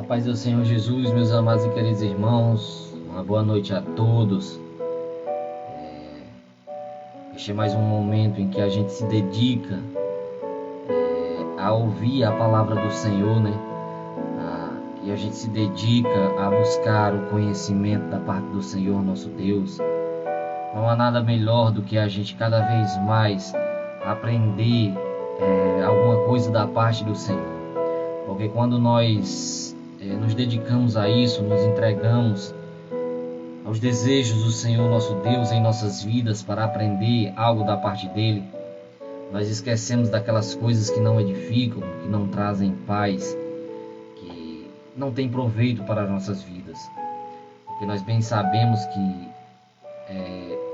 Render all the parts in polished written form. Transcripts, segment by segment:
Paz do Senhor Jesus, meus amados e queridos irmãos, uma boa noite a todos. Este é mais um momento em que a gente se dedica a ouvir a palavra do Senhor, e a gente se dedica a buscar o conhecimento da parte do Senhor, nosso Deus. Não há nada melhor do que a gente cada vez mais aprender alguma coisa da parte do Senhor, porque quando nós nos dedicamos a isso, nos entregamos aos desejos do Senhor nosso Deus em nossas vidas para aprender algo da parte dele, nós esquecemos daquelas coisas que não edificam, que não trazem paz, que não têm proveito para as nossas vidas, porque nós bem sabemos que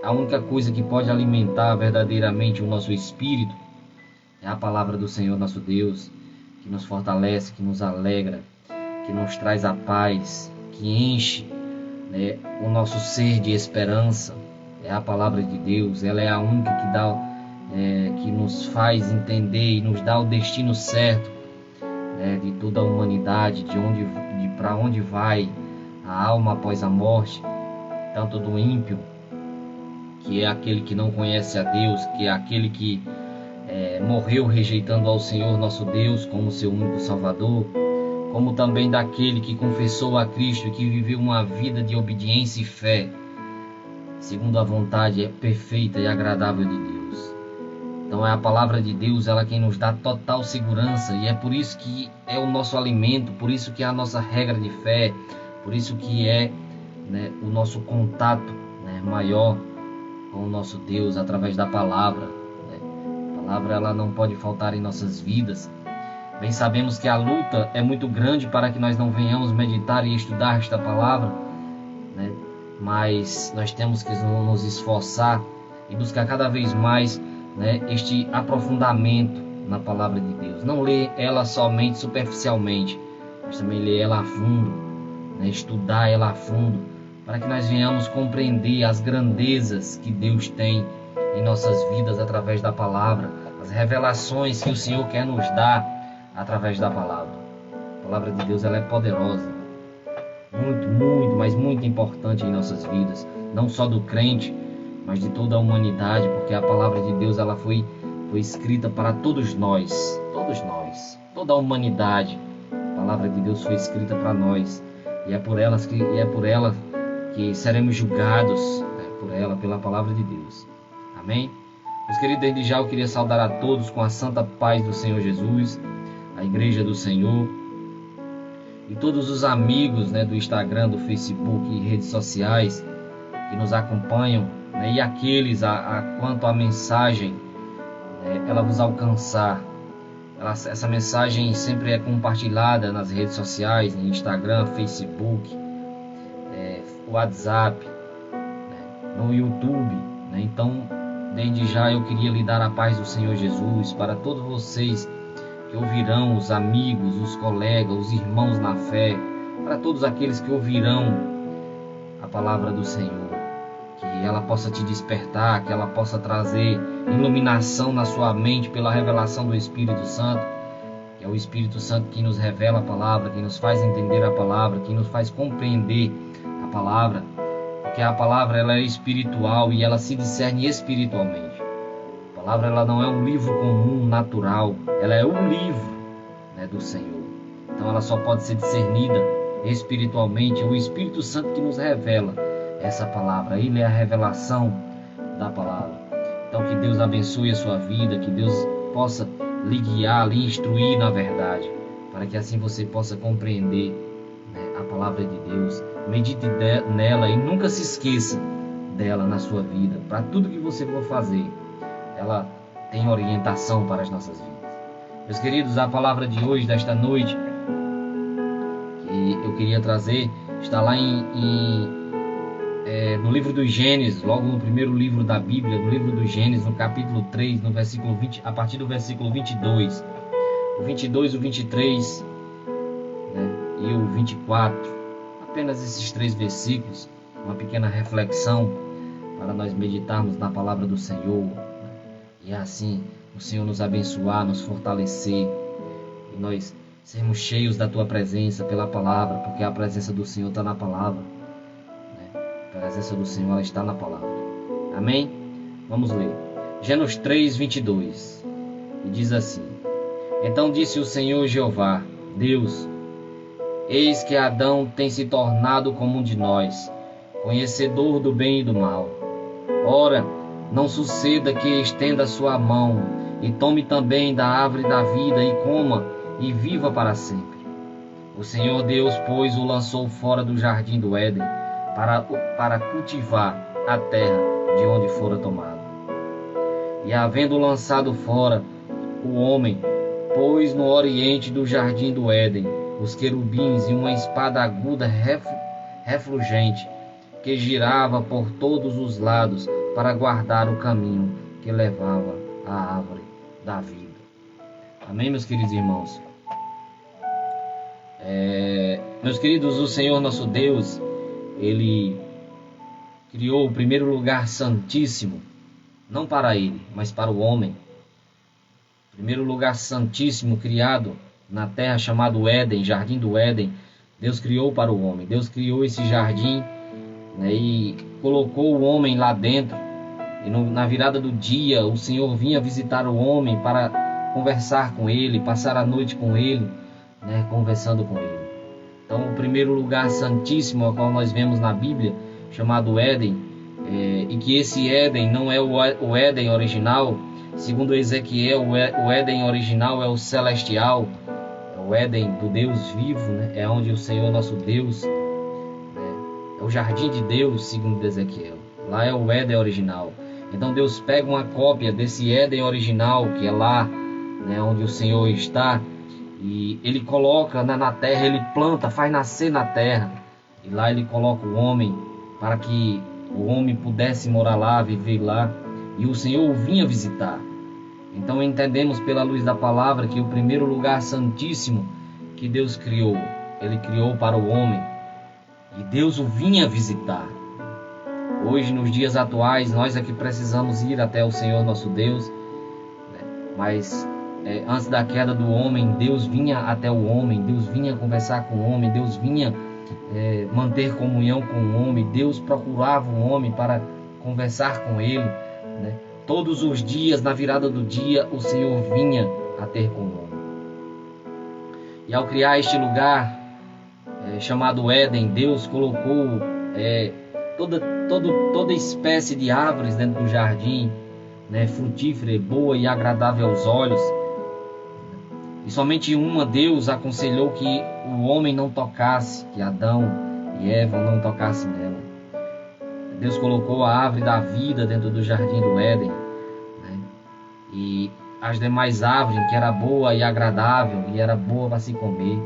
a única coisa que pode alimentar verdadeiramente o nosso espírito é a palavra do Senhor nosso Deus, que nos fortalece, que nos alegra, que nos traz a paz, que enche o nosso ser de esperança. É a palavra de Deus, ela é a única que nos faz entender e nos dá o destino certo de toda a humanidade, de para onde vai a alma após a morte, tanto do ímpio, que é aquele que não conhece a Deus, que é aquele que morreu rejeitando ao Senhor nosso Deus como seu único Salvador, como também daquele que confessou a Cristo e que viveu uma vida de obediência e fé, segundo a vontade perfeita e agradável de Deus. Então é a palavra de Deus, ela quem nos dá total segurança, e é por isso que é o nosso alimento, por isso que é a nossa regra de fé, por isso que é o nosso contato maior com o nosso Deus através da palavra. A palavra ela não pode faltar em nossas vidas. Bem sabemos que a luta é muito grande para que nós não venhamos meditar e estudar esta palavra, mas nós temos que nos esforçar e buscar cada vez mais este aprofundamento na palavra de Deus. Não ler ela somente superficialmente, mas também ler ela a fundo, estudar ela a fundo, para que nós venhamos compreender as grandezas que Deus tem em nossas vidas através da palavra, as revelações que o Senhor quer nos dar através da palavra. A palavra de Deus ela é poderosa, muito, mas muito importante em nossas vidas, não só do crente, mas de toda a humanidade, porque a palavra de Deus ela foi escrita para todos nós, toda a humanidade. A palavra de Deus foi escrita para nós, e é por ela que seremos julgados, pela palavra de Deus. Amém? Meus queridos, desde já eu queria saudar a todos com a santa paz do Senhor Jesus, a Igreja do Senhor, e todos os amigos do Instagram, do Facebook e redes sociais que nos acompanham, e aqueles quanto a mensagem ela vos alcançar. Essa mensagem sempre é compartilhada nas redes sociais, no Instagram, Facebook, WhatsApp, no YouTube. Então, desde já eu queria lhe dar a paz do Senhor Jesus para todos vocês que ouvirão, os amigos, os colegas, os irmãos na fé, para todos aqueles que ouvirão a palavra do Senhor, que ela possa te despertar, que ela possa trazer iluminação na sua mente pela revelação do Espírito Santo, que é o Espírito Santo que nos revela a palavra, que nos faz entender a palavra, que nos faz compreender a palavra, porque a palavra ela é espiritual e ela se discerne espiritualmente. A palavra ela não é um livro comum, natural, ela é um livro do Senhor. Então ela só pode ser discernida espiritualmente. É o Espírito Santo que nos revela essa palavra, ele é a revelação da palavra. Então que Deus abençoe a sua vida, que Deus possa lhe guiar, lhe instruir na verdade, para que assim você possa compreender a palavra de Deus. Medite nela e nunca se esqueça dela na sua vida. Para tudo que você for fazer, ela tem orientação para as nossas vidas. Meus queridos, a palavra de hoje, desta noite, que eu queria trazer, está lá no livro do Gênesis, logo no primeiro livro da Bíblia, no livro do Gênesis, no capítulo 3, no versículo 20, a partir do versículo 22. O 22, o 23 e o 24. Apenas esses 3 versículos, uma pequena reflexão para nós meditarmos na palavra do Senhor, e assim o Senhor nos abençoar, nos fortalecer, e nós sermos cheios da Tua presença pela palavra, porque a presença do Senhor está na palavra, né? A presença do Senhor, ela está na palavra. Amém? Vamos ler. Gênesis 3, 22. E diz assim: Então disse o Senhor Jeová, Deus: Eis que Adão tem se tornado como um de nós, conhecedor do bem e do mal. Ora, não suceda que estenda sua mão e tome também da árvore da vida e coma e viva para sempre. O Senhor Deus, pois, o lançou fora do jardim do Éden para cultivar a terra de onde fora tomado. E havendo lançado fora o homem, pôs no oriente do jardim do Éden os querubins e uma espada aguda refulgente que girava por todos os lados para guardar o caminho que levava à árvore da vida. Amém, meus queridos irmãos? Meus queridos, o Senhor nosso Deus, Ele criou o primeiro lugar santíssimo, não para Ele, mas para o homem. O primeiro lugar santíssimo criado na terra, chamado Éden, Jardim do Éden, Deus criou para o homem. Deus criou esse jardim, né, e colocou o homem lá dentro. E na virada do dia, o Senhor vinha visitar o homem para conversar com ele, passar a noite com ele, né, conversando com ele. Então, o primeiro lugar santíssimo ao qual nós vemos na Bíblia, chamado Éden, e que esse Éden não é o Éden original. Segundo Ezequiel, o Éden original é o celestial, é o Éden do Deus vivo, né? É onde o Senhor nosso Deus, né? É o jardim de Deus, segundo Ezequiel. Lá é o Éden original. Então Deus pega uma cópia desse Éden original, que é lá, né, onde o Senhor está, e Ele coloca na terra, Ele planta, faz nascer na terra, e lá Ele coloca o homem para que o homem pudesse morar lá, viver lá, e o Senhor o vinha visitar. Então entendemos pela luz da palavra que o primeiro lugar santíssimo que Deus criou, Ele criou para o homem, e Deus o vinha visitar. Hoje, nos dias atuais, nós é que precisamos ir até o Senhor nosso Deus, né? Mas antes da queda do homem, Deus vinha até o homem, Deus vinha conversar com o homem, Deus vinha manter comunhão com o homem, Deus procurava o homem para conversar com ele, né? Todos os dias, na virada do dia, o Senhor vinha a ter com o homem. E ao criar este lugar chamado Éden, Deus colocou toda espécie de árvores dentro do jardim, né, frutífera, boa e agradável aos olhos. E somente uma Deus aconselhou que o homem não tocasse, que Adão e Eva não tocassem nela. Deus colocou a árvore da vida dentro do jardim do Éden, né, e as demais árvores, que era boa e agradável, e era boa para se comer.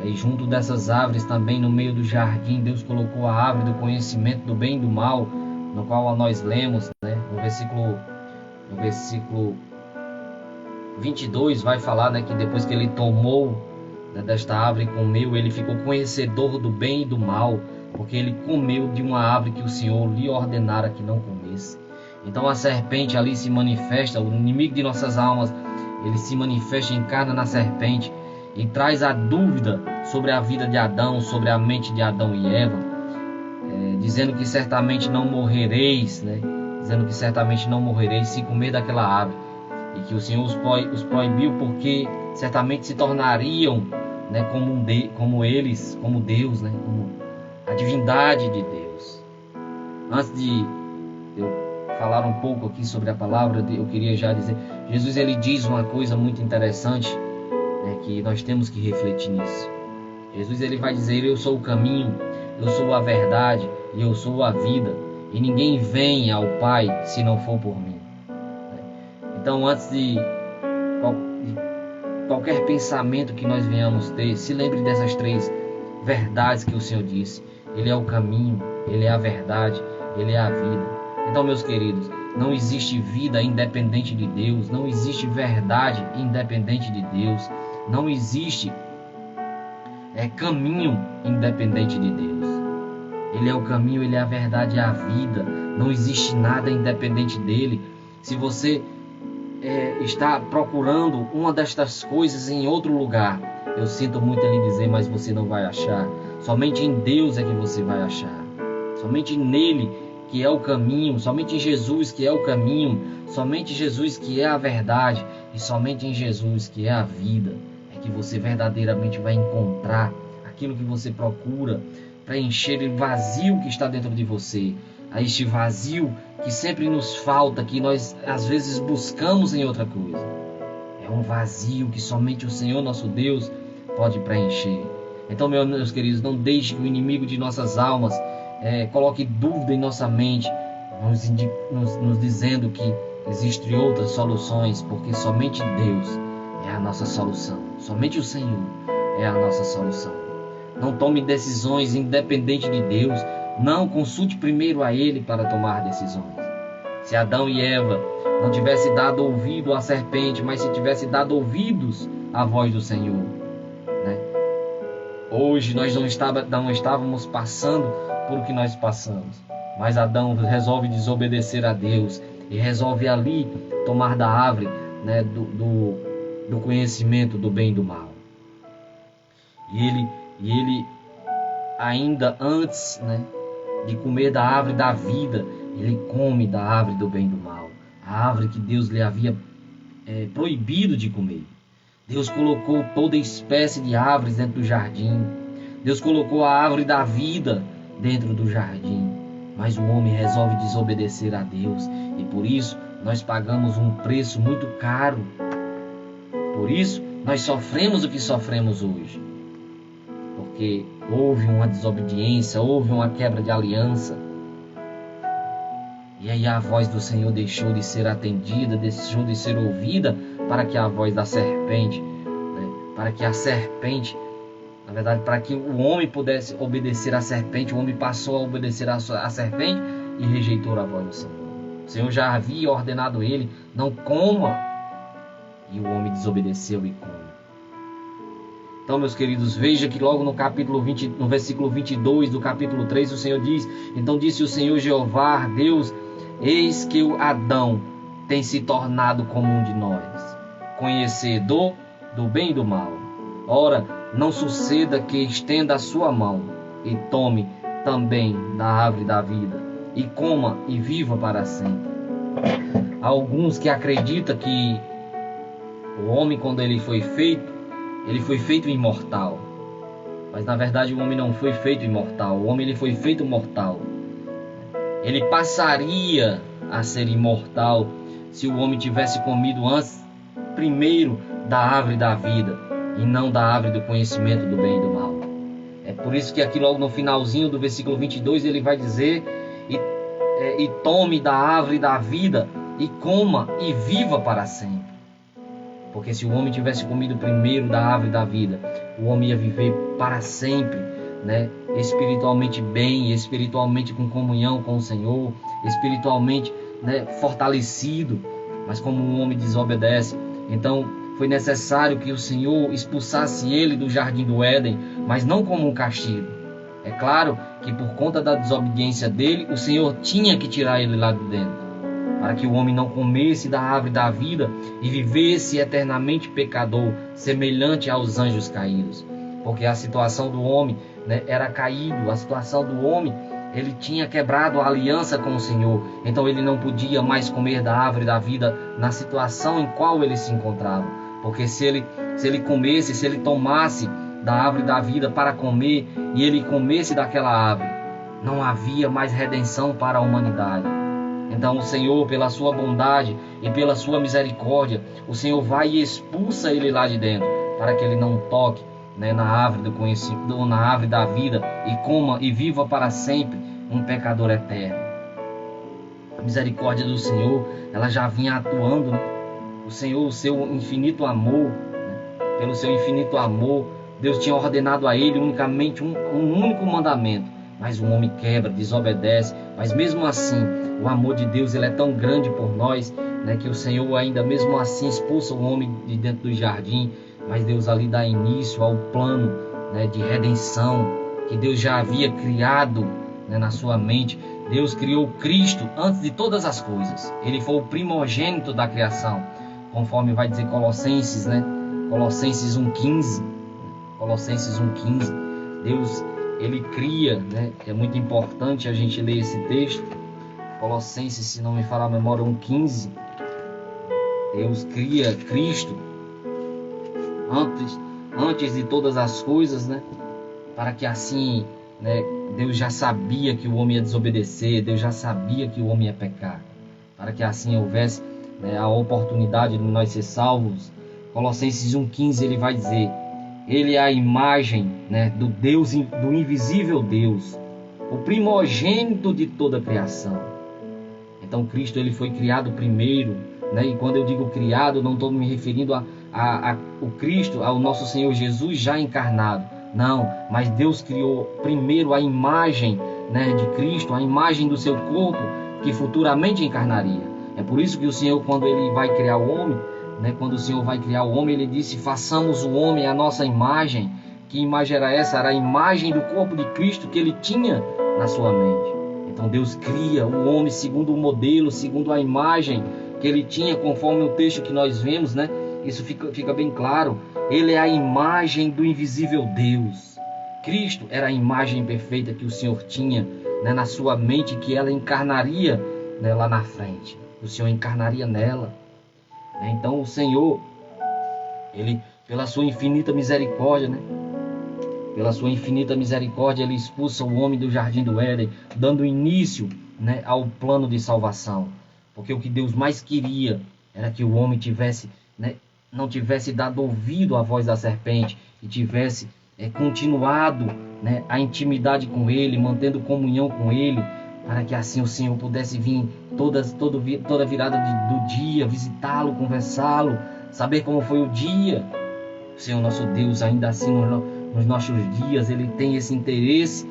E junto dessas árvores também, no meio do jardim, Deus colocou a árvore do conhecimento do bem e do mal, no qual nós lemos, né, no versículo 22, vai falar, né, que depois que ele tomou, né, desta árvore e comeu, ele ficou conhecedor do bem e do mal, porque ele comeu de uma árvore que o Senhor lhe ordenara que não comesse. Então a serpente ali se manifesta, o inimigo de nossas almas, ele se manifesta, encarna na serpente e traz a dúvida sobre a vida de Adão, sobre a mente de Adão e Eva, dizendo que certamente não morrereis, né? Dizendo que certamente não morrereis se comer daquela árvore, e que o Senhor os proibiu porque certamente se tornariam, né, como eles, como Deus, né, como a divindade de Deus. Antes de eu falar um pouco aqui sobre a palavra, eu queria já dizer, Jesus ele diz uma coisa muito interessante, que nós temos que refletir nisso. Jesus ele vai dizer: eu sou o caminho, eu sou a verdade e eu sou a vida, e ninguém vem ao Pai se não for por mim. Então, antes de qualquer pensamento que nós venhamos ter, se lembre dessas três verdades que o Senhor disse. Ele é o caminho, Ele é a verdade, Ele é a vida. Então, meus queridos, não existe vida independente de Deus, não existe verdade independente de Deus, não existe caminho independente de Deus. Ele é o caminho, Ele é a verdade e a vida. Não existe nada independente dEle. Se você está procurando uma destas coisas em outro lugar, Eu sinto muito em lhe dizer, mas você não vai achar. Somente em Deus é que você vai achar. Somente nele que é o caminho, somente em Jesus que é o caminho, somente em Jesus que é a verdade e somente em Jesus que é a vida, é que você verdadeiramente vai encontrar aquilo que você procura, preencher o vazio que está dentro de você, a este vazio que sempre nos falta, que nós às vezes buscamos em outra coisa. É um vazio que somente o Senhor nosso Deus pode preencher. Então, meus queridos, não deixe que o inimigo de nossas almas coloque dúvida em nossa mente, nos dizendo que existem outras soluções, porque somente Deus é a nossa solução, somente o Senhor é a nossa solução. Não tome decisões independente de Deus, não consulte primeiro a Ele para tomar decisões. Se Adão e Eva não tivessem dado ouvido à serpente, mas se tivessem dado ouvidos à voz do Senhor, hoje nós não estávamos passando por o que nós passamos. Mas Adão resolve desobedecer a Deus e resolve ali tomar da árvore, do conhecimento do bem e do mal. E ele ainda antes, de comer da árvore da vida, ele come da árvore do bem e do mal. A árvore que Deus lhe havia proibido de comer. Deus colocou toda espécie de árvores dentro do jardim. Deus colocou a árvore da vida dentro do jardim. Mas o homem resolve desobedecer a Deus. E por isso nós pagamos um preço muito caro. Por isso nós sofremos o que sofremos hoje. Porque houve uma desobediência, houve uma quebra de aliança. E aí a voz do Senhor deixou de ser atendida, deixou de ser ouvida, para que a voz da serpente, para que a serpente, na verdade, para que o homem pudesse obedecer à serpente, o homem passou a obedecer à serpente e rejeitou a voz do Senhor. O Senhor já havia ordenado ele, não coma, e o homem desobedeceu e come. Então, meus queridos, veja que logo no versículo 22 do capítulo 3, o Senhor diz: então disse o Senhor Jeová, Deus, eis que o Adão tem se tornado como um de nós, conhecedor do bem e do mal. Ora, não suceda que estenda a sua mão e tome também da árvore da vida, e coma e viva para sempre. Há alguns que acreditam que o homem, quando ele foi feito imortal. Mas na verdade o homem não foi feito imortal. O homem ele foi feito mortal. Ele passaria a ser imortal se o homem tivesse comido primeiro da árvore da vida e não da árvore do conhecimento do bem e do mal. É por isso que aqui logo no finalzinho do versículo 22 ele vai dizer: e tome da árvore da vida e coma e viva para sempre. Porque se o homem tivesse comido primeiro da árvore da vida, o homem ia viver para sempre, espiritualmente bem, espiritualmente com comunhão com o Senhor, espiritualmente fortalecido. Mas como o homem desobedece, então foi necessário que o Senhor expulsasse ele do jardim do Éden, mas não como um castigo. É claro que por conta da desobediência dele, o Senhor tinha que tirar ele lá de dentro, para que o homem não comesse da árvore da vida e vivesse eternamente pecador, semelhante aos anjos caídos. Porque a situação do homem era caído, a situação do homem, ele tinha quebrado a aliança com o Senhor, então ele não podia mais comer da árvore da vida na situação em qual ele se encontrava. Porque se ele tomasse da árvore da vida para comer e ele comesse daquela árvore, não havia mais redenção para a humanidade. Então o Senhor, pela sua bondade e pela sua misericórdia, o Senhor vai e expulsa ele lá de dentro, para que ele não toque na árvore do conhecimento, na árvore da vida, e coma e viva para sempre um pecador eterno. A misericórdia do Senhor, ela já vinha atuando. O Senhor, o seu infinito amor, pelo seu infinito amor, Deus tinha ordenado a ele unicamente um único mandamento. Mas o homem quebra, desobedece. Mas mesmo assim, o amor de Deus ele é tão grande por nós, que o Senhor ainda mesmo assim expulsa o homem de dentro do jardim. Mas Deus ali dá início ao plano de redenção que Deus já havia criado na sua mente. Deus criou Cristo antes de todas as coisas. Ele foi o primogênito da criação, conforme vai dizer Colossenses, Colossenses 1,15. Colossenses 1,15. Deus, ele cria, né? É muito importante a gente ler esse texto. Colossenses, se não me falha a memória, 1,15. Deus cria Cristo antes de todas as coisas, né? Para que assim, né, Deus já sabia que o homem ia desobedecer, Deus já sabia que o homem ia pecar, para que assim houvesse, né, a oportunidade de nós ser salvos. Colossenses 1,15, ele vai dizer: ele é a imagem, né, do Deus, do invisível Deus, o primogênito de toda a criação. Então Cristo, ele foi criado primeiro, né? E quando eu digo criado, não estou me referindo ao Cristo, ao nosso Senhor Jesus já encarnado. Não, mas Deus criou primeiro a imagem, né, de Cristo, a imagem do seu corpo, que futuramente encarnaria. É por isso que o Senhor, quando ele vai criar o homem, né, quando o Senhor vai criar o homem, ele disse: façamos o homem à nossa imagem. Que imagem era essa? Era a imagem do corpo de Cristo que ele tinha na sua mente. Então Deus cria o homem segundo o modelo, segundo a imagem que ele tinha, conforme o texto que nós vemos, né? Isso fica bem claro. Ele é a imagem do invisível Deus. Cristo era a imagem perfeita que o Senhor tinha, né, na sua mente, que ela encarnaria, né, lá na frente. O Senhor encarnaria nela. Então o Senhor, ele, pela sua infinita misericórdia, né? Pela sua infinita misericórdia, ele expulsa o homem do jardim do Éden, dando início, né, ao plano de salvação. Porque o que Deus mais queria era que o homem tivesse, né, não tivesse dado ouvido à voz da serpente e tivesse continuado, né, a intimidade com ele, mantendo comunhão com ele, para que assim o Senhor pudesse vir toda virada do dia, visitá-lo, conversá-lo, saber como foi o dia. O Senhor nosso Deus, ainda assim nos nossos dias, ele tem esse interesse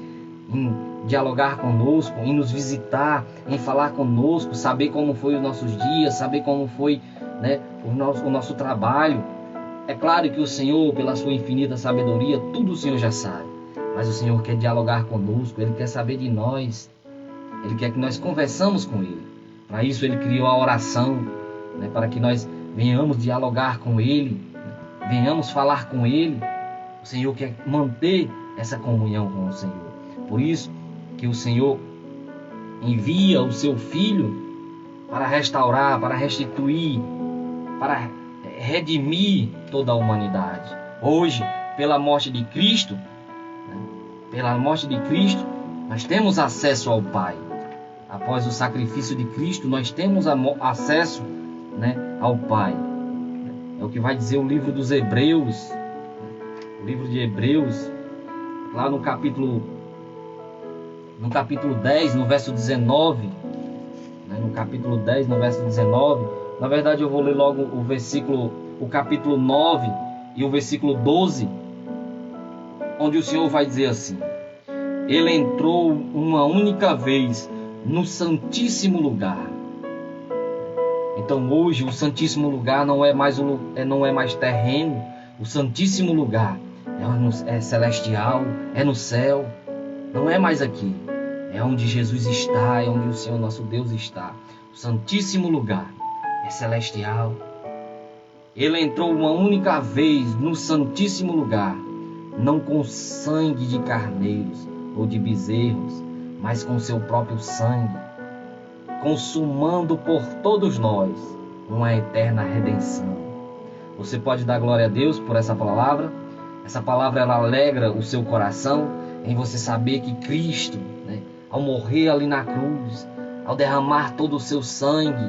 em dialogar conosco, em nos visitar, em falar conosco, saber como foi os nossos dias, saber como foi, né, o nosso trabalho. É claro que o Senhor, pela sua infinita sabedoria, tudo o Senhor já sabe, mas o Senhor quer dialogar conosco, ele quer saber de nós, ele quer que nós conversamos com ele. Para isso ele criou a oração, né, para que nós venhamos dialogar com ele, venhamos falar com ele. O Senhor quer manter essa comunhão com o Senhor. Por isso que o Senhor envia o seu Filho para restaurar, para restituir, para redimir toda a humanidade. Hoje, pela morte de Cristo, nós temos acesso ao Pai. Após o sacrifício de Cristo, nós temos acesso, né, ao Pai. É o que vai dizer o livro dos Hebreus, o livro de Hebreus, lá no capítulo 10, no verso 19, né, no capítulo 10, no verso 19. Na verdade, eu vou ler logo o capítulo 9 e o versículo 12, onde o Senhor vai dizer assim: ele entrou uma única vez no Santíssimo Lugar. Então hoje o Santíssimo Lugar não é mais terreno. O Santíssimo Lugar é celestial, é no céu, não é mais aqui. É onde Jesus está, é onde o Senhor nosso Deus está. O Santíssimo Lugar é celestial. Ele entrou uma única vez no Santíssimo Lugar, não com sangue de carneiros ou de bezerros, mas com seu próprio sangue, consumando por todos nós uma eterna redenção. Você pode dar glória a Deus por essa palavra? Essa palavra, ela alegra o seu coração em você saber que Cristo, né, ao morrer ali na cruz, ao derramar todo o seu sangue,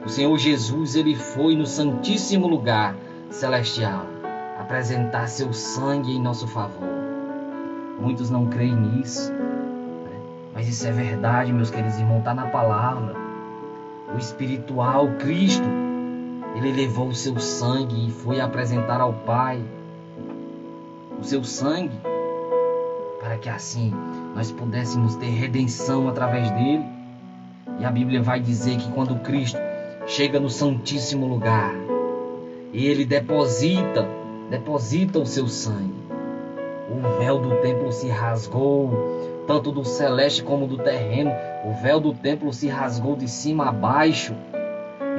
o Senhor Jesus, ele foi no Santíssimo Lugar celestial apresentar seu sangue em nosso favor. Muitos não creem nisso, né? Mas isso é verdade, meus queridos irmãos, está na palavra. O espiritual, Cristo, ele levou o seu sangue e foi apresentar ao Pai o seu sangue, para que assim nós pudéssemos ter redenção através dele. E a Bíblia vai dizer que quando Cristo chega no Santíssimo Lugar, ele deposita o seu sangue, o véu do templo se rasgou, tanto do celeste como do terreno. O véu do templo se rasgou de cima a baixo,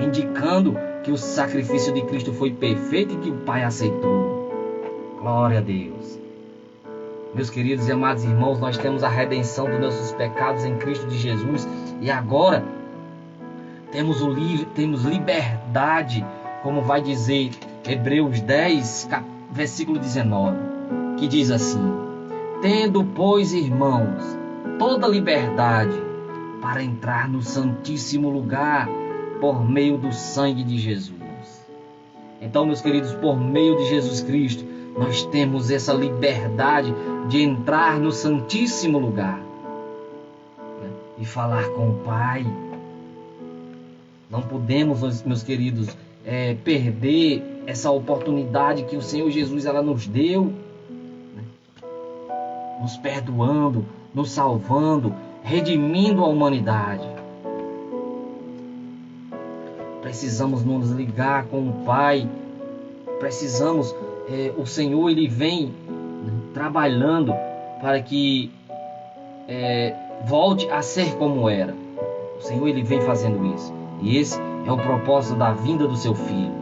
indicando que o sacrifício de Cristo foi perfeito e que o Pai aceitou. Glória a Deus. Meus queridos e amados irmãos, nós temos a redenção dos nossos pecados em Cristo de Jesus. E agora temos liberdade, como vai dizer Hebreus 10, versículo 19, que diz assim: tendo, pois, irmãos, toda liberdade para entrar no santíssimo lugar por meio do sangue de Jesus. Então, meus queridos, por meio de Jesus Cristo, nós temos essa liberdade de entrar no santíssimo lugar, né, e falar com o Pai. Não podemos, meus queridos, perder essa oportunidade que o Senhor Jesus ela nos deu, né, nos perdoando, nos salvando, redimindo a humanidade. Precisamos nos ligar com o Pai. Precisamos, o Senhor ele vem, né, trabalhando para que volte a ser como era. O Senhor ele vem fazendo isso. E esse é o propósito da vinda do seu Filho.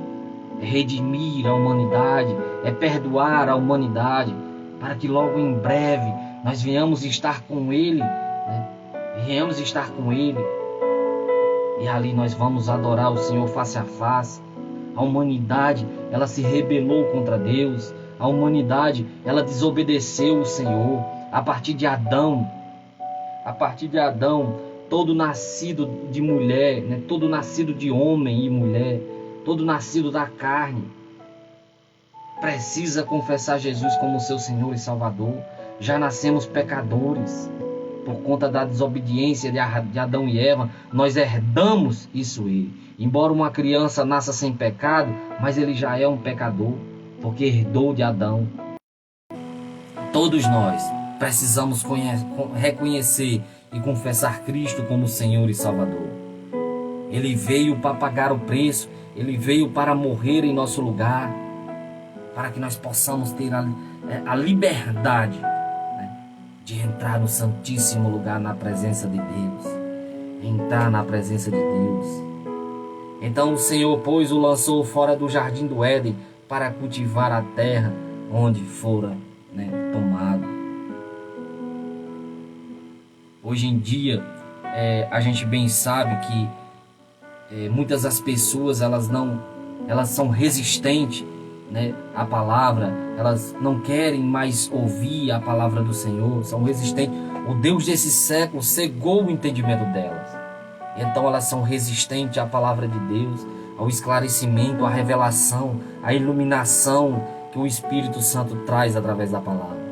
É redimir a humanidade, é perdoar a humanidade, para que logo em breve nós venhamos estar com Ele, né? Venhamos estar com Ele. E ali nós vamos adorar o Senhor face a face. A humanidade, ela se rebelou contra Deus. A humanidade, ela desobedeceu o Senhor. A partir de Adão, todo nascido de mulher, né? Todo nascido de homem e mulher, todo nascido da carne, precisa confessar Jesus como seu Senhor e Salvador. Já nascemos pecadores. Por conta da desobediência de Adão e Eva, nós herdamos isso aí. Embora uma criança nasça sem pecado, mas ele já é um pecador, porque herdou de Adão. Todos nós precisamos reconhecer e confessar Cristo como Senhor e Salvador. Ele veio para pagar o preço, Ele veio para morrer em nosso lugar, para que nós possamos ter a liberdade de entrar no santíssimo lugar na presença de Deus. Entrar na presença de Deus. Então o Senhor, pois, o lançou fora do jardim do Éden para cultivar a terra onde fora, né, tomado. Hoje em dia, a gente bem sabe que muitas das pessoas elas são resistentes, né, à palavra, elas não querem mais ouvir a palavra do Senhor, são resistentes. O Deus desse século cegou o entendimento delas. Então elas são resistentes à palavra de Deus, ao esclarecimento, à revelação, à iluminação que o Espírito Santo traz através da palavra.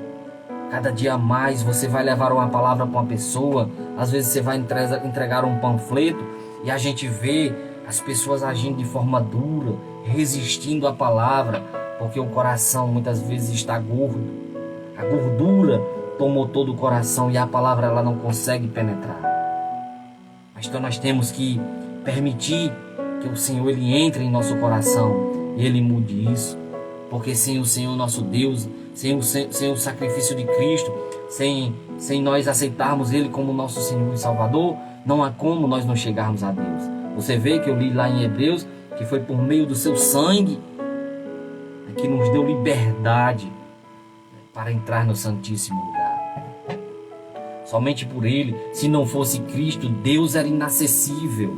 Cada dia mais você vai levar uma palavra para uma pessoa, às vezes você vai entregar um panfleto e a gente vê as pessoas agindo de forma dura, resistindo à palavra, porque o coração muitas vezes está gordo. A gordura tomou todo o coração e a palavra ela não consegue penetrar. Mas então nós temos que permitir que o Senhor ele entre em nosso coração e ele mude isso, porque sem o Senhor nosso Deus, sem o sacrifício de Cristo, sem nós aceitarmos Ele como nosso Senhor e Salvador, não há como nós não chegarmos a Deus. Você vê que eu li lá em Hebreus que foi por meio do seu sangue que nos deu liberdade para entrar no Santíssimo Lugar. Somente por Ele, se não fosse Cristo, Deus era inacessível.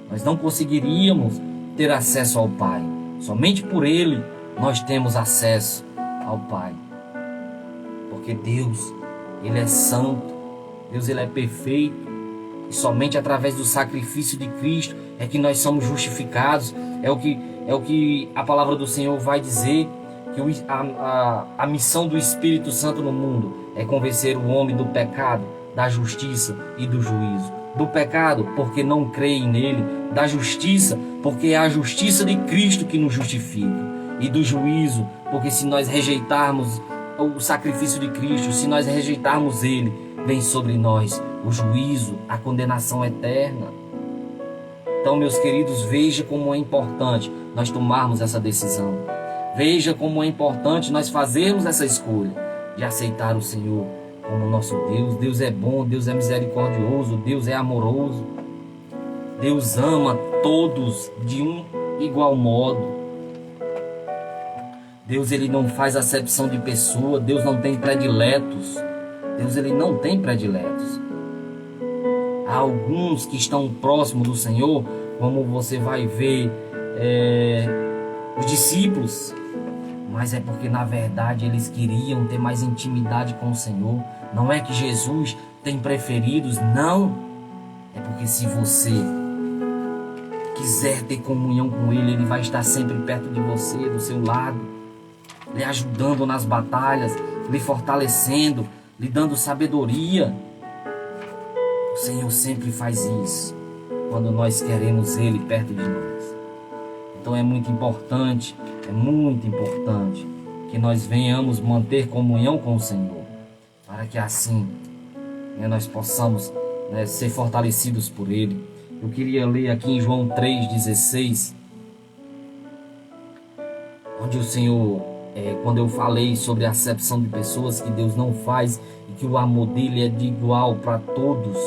Nós não conseguiríamos ter acesso ao Pai. Somente por Ele nós temos acesso ao Pai. Porque Deus, Ele é santo, Deus ele é perfeito. E somente através do sacrifício de Cristo é que nós somos justificados. É o que a palavra do Senhor vai dizer, que a missão do Espírito Santo no mundo é convencer o homem do pecado, da justiça e do juízo. Do pecado, porque não creem nele. Da justiça, porque é a justiça de Cristo que nos justifica. E do juízo, porque se nós rejeitarmos o sacrifício de Cristo, se nós rejeitarmos Ele, vem sobre nós o juízo, a condenação eterna. Então, meus queridos, veja como é importante nós tomarmos essa decisão. Veja como é importante nós fazermos essa escolha de aceitar o Senhor como nosso Deus. Deus é bom, Deus é misericordioso, Deus é amoroso. Deus ama todos de um igual modo. Deus, ele não faz acepção de pessoa. Deus não tem prediletos. Deus, ele não tem prediletos. Há alguns que estão próximos do Senhor, como você vai ver os discípulos, mas é porque na verdade eles queriam ter mais intimidade com o Senhor. Não é que Jesus tem preferidos, não. É porque se você quiser ter comunhão com Ele, Ele vai estar sempre perto de você, do seu lado, lhe ajudando nas batalhas, lhe fortalecendo, lhe dando sabedoria. O Senhor sempre faz isso quando nós queremos Ele perto de nós. Então é muito importante que nós venhamos manter comunhão com o Senhor, para que assim nós possamos ser fortalecidos por Ele. Eu queria ler aqui em João 3,16, onde o Senhor, quando eu falei sobre a acepção de pessoas que Deus não faz e que o amor dele é de igual para todos,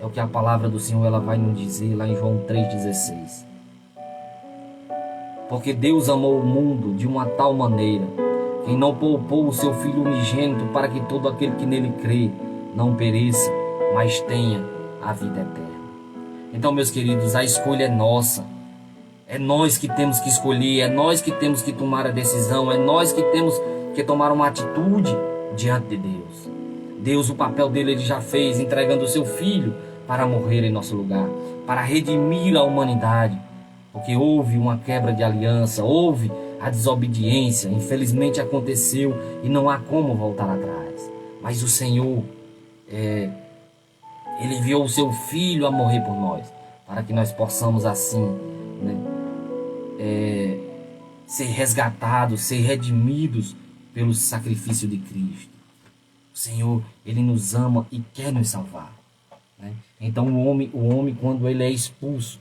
é o que a palavra do Senhor ela vai nos dizer lá em João 3,16. Porque Deus amou o mundo de uma tal maneira que não poupou o seu Filho unigênito, para que todo aquele que nele crê não pereça, mas tenha a vida eterna. Então, meus queridos, a escolha é nossa. É nós que temos que escolher, é nós que temos que tomar a decisão, é nós que temos que tomar uma atitude diante de Deus. Deus, o papel dele, ele já fez, entregando o seu Filho para morrer em nosso lugar, para redimir a humanidade. Porque houve uma quebra de aliança, houve a desobediência, infelizmente aconteceu e não há como voltar atrás. Mas o Senhor, Ele enviou o seu Filho a morrer por nós, para que nós possamos assim ser resgatados, ser redimidos pelo sacrifício de Cristo. O Senhor, Ele nos ama e quer nos salvar. Então o homem quando ele é expulso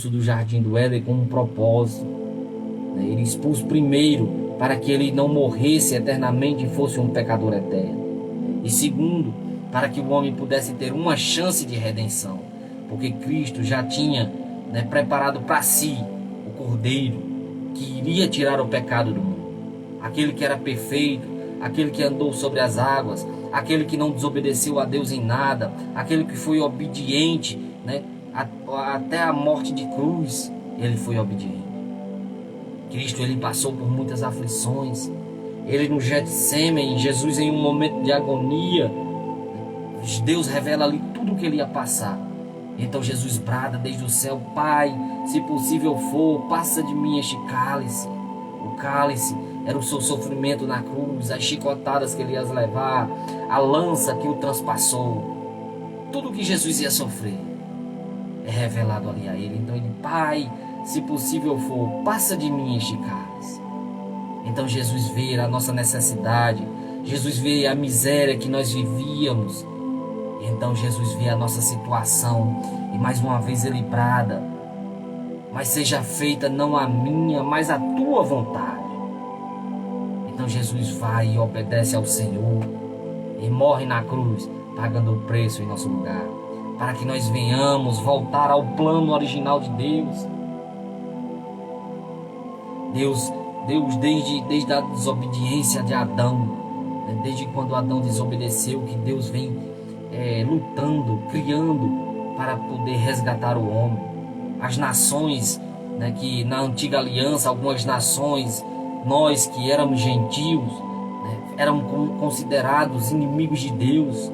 do jardim do Éden com um propósito. Ele é expulso primeiro para que ele não morresse eternamente e fosse um pecador eterno. E segundo, para que o homem pudesse ter uma chance de redenção. Porque Cristo já tinha preparado para si o Cordeiro que iria tirar o pecado do mundo. Aquele que era perfeito, aquele que andou sobre as águas, aquele que não desobedeceu a Deus em nada, aquele que foi obediente, até a morte de cruz, ele foi obediente. Cristo, ele passou por muitas aflições. Ele no Getsêmani, Jesus em um momento de agonia, Deus revela ali tudo o que ele ia passar. Então Jesus brada desde o céu: Pai, se possível for, passa de mim este cálice. O cálice era o seu sofrimento na cruz, as chicotadas que ele ia levar, a lança que o transpassou. Tudo que Jesus ia sofrer é revelado ali a ele. Então ele: Pai, se possível for, passa de mim este cálice. Então Jesus vê a nossa necessidade, Jesus vê a miséria que nós vivíamos. Então Jesus vê a nossa situação e mais uma vez ele brada: mas seja feita não a minha, mas a tua vontade. Então Jesus vai e obedece ao Senhor e morre na cruz, pagando o preço em nosso lugar, para que nós venhamos voltar ao plano original de Deus. Deus desde a desobediência de Adão, desde quando Adão desobedeceu, que Deus vem lutando, criando para poder resgatar o homem. As nações, que na antiga aliança, algumas nações, nós que éramos gentios, eram considerados inimigos de Deus,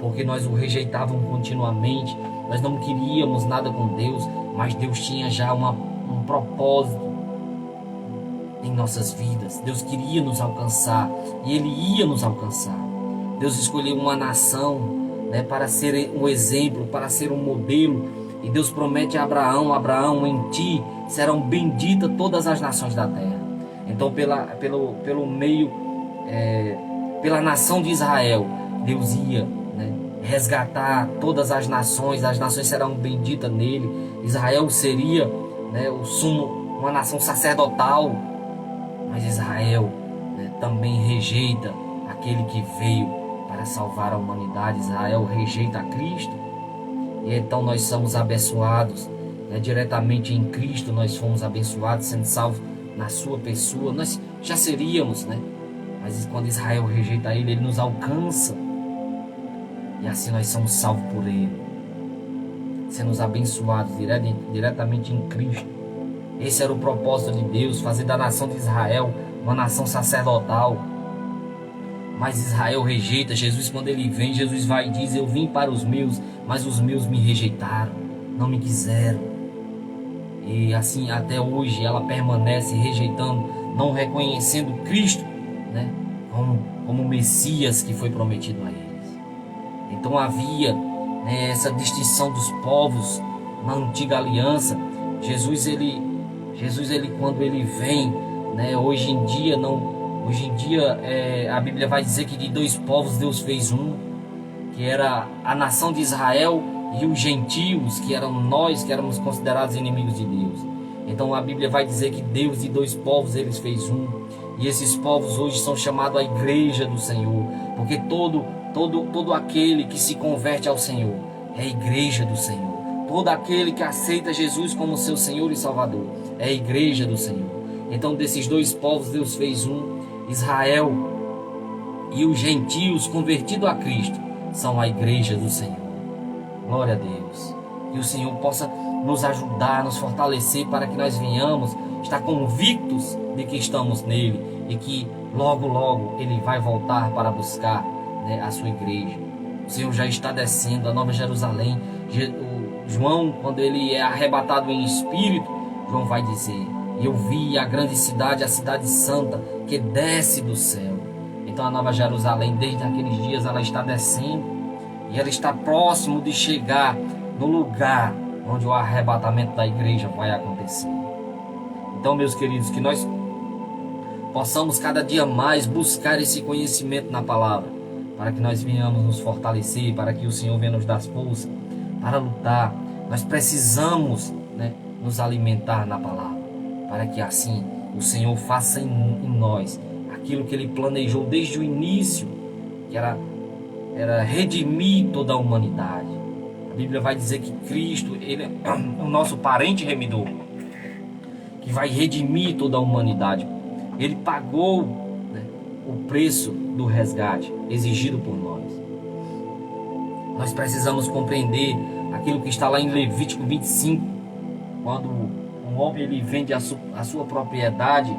porque nós o rejeitávamos continuamente, nós não queríamos nada com Deus, mas Deus tinha já um propósito em nossas vidas. Deus queria nos alcançar e Ele ia nos alcançar. Deus escolheu uma nação para ser um exemplo, para ser um modelo, e Deus promete a Abraão: Abraão, em ti serão benditas todas as nações da terra. Então pela nação de Israel, Deus ia resgatar todas as nações serão benditas nele. Israel seria o sumo, uma nação sacerdotal. Mas Israel também rejeita aquele que veio para salvar a humanidade. Israel rejeita a Cristo. E então nós somos abençoados, diretamente em Cristo nós fomos abençoados, sendo salvos na sua pessoa, nós já seríamos, né? Mas quando Israel rejeita ele, ele nos alcança. E assim nós somos salvos por ele, sendo abençoados diretamente em Cristo. Esse era o propósito de Deus, fazer da nação de Israel uma nação sacerdotal. Mas Israel rejeita Jesus. Quando ele vem, Jesus vai e diz: eu vim para os meus, mas os meus me rejeitaram, não me quiseram. E assim até hoje ela permanece rejeitando, não reconhecendo Cristo, né, como o Messias que foi prometido a eles. Então havia, né, essa distinção dos povos na antiga aliança. Jesus ele quando ele vem, né, hoje em dia a Bíblia vai dizer que de dois povos Deus fez um, que era a nação de Israel e os gentios, que eram nós, que éramos considerados inimigos de Deus. Então a Bíblia vai dizer que Deus de dois povos eles fez um, e esses povos hoje são chamados a igreja do Senhor, porque todo aquele que se converte ao Senhor é a igreja do Senhor. Todo aquele que aceita Jesus como seu Senhor e Salvador é a igreja do Senhor. Então desses dois povos Deus fez um, Israel e os gentios convertidos a Cristo são a igreja do Senhor. Glória a Deus. Que o Senhor possa nos ajudar, nos fortalecer, para que nós venhamos estar convictos de que estamos nele e que logo, logo ele vai voltar para buscar, né, a sua igreja. O Senhor já está descendo a Nova Jerusalém. João, quando ele é arrebatado em espírito, João vai dizer: e eu vi a grande cidade, a cidade santa, que desce do céu. Então a Nova Jerusalém, desde aqueles dias, ela está descendo, e ela está próximo de chegar no lugar onde o arrebatamento da igreja vai acontecer. Então, meus queridos, que nós possamos cada dia mais buscar esse conhecimento na palavra, para que nós venhamos nos fortalecer, para que o Senhor venha nos dar força para lutar. Nós precisamos, né, nos alimentar na palavra, para que assim o Senhor faça em nós aquilo que Ele planejou desde o início, que era redimir toda a humanidade. A Bíblia vai dizer que Cristo, Ele é o nosso parente remidor, que vai redimir toda a humanidade. Ele pagou, né, o preço do resgate exigido por nós. Nós precisamos compreender aquilo que está lá em Levítico 25, quando um homem ele vende a sua propriedade,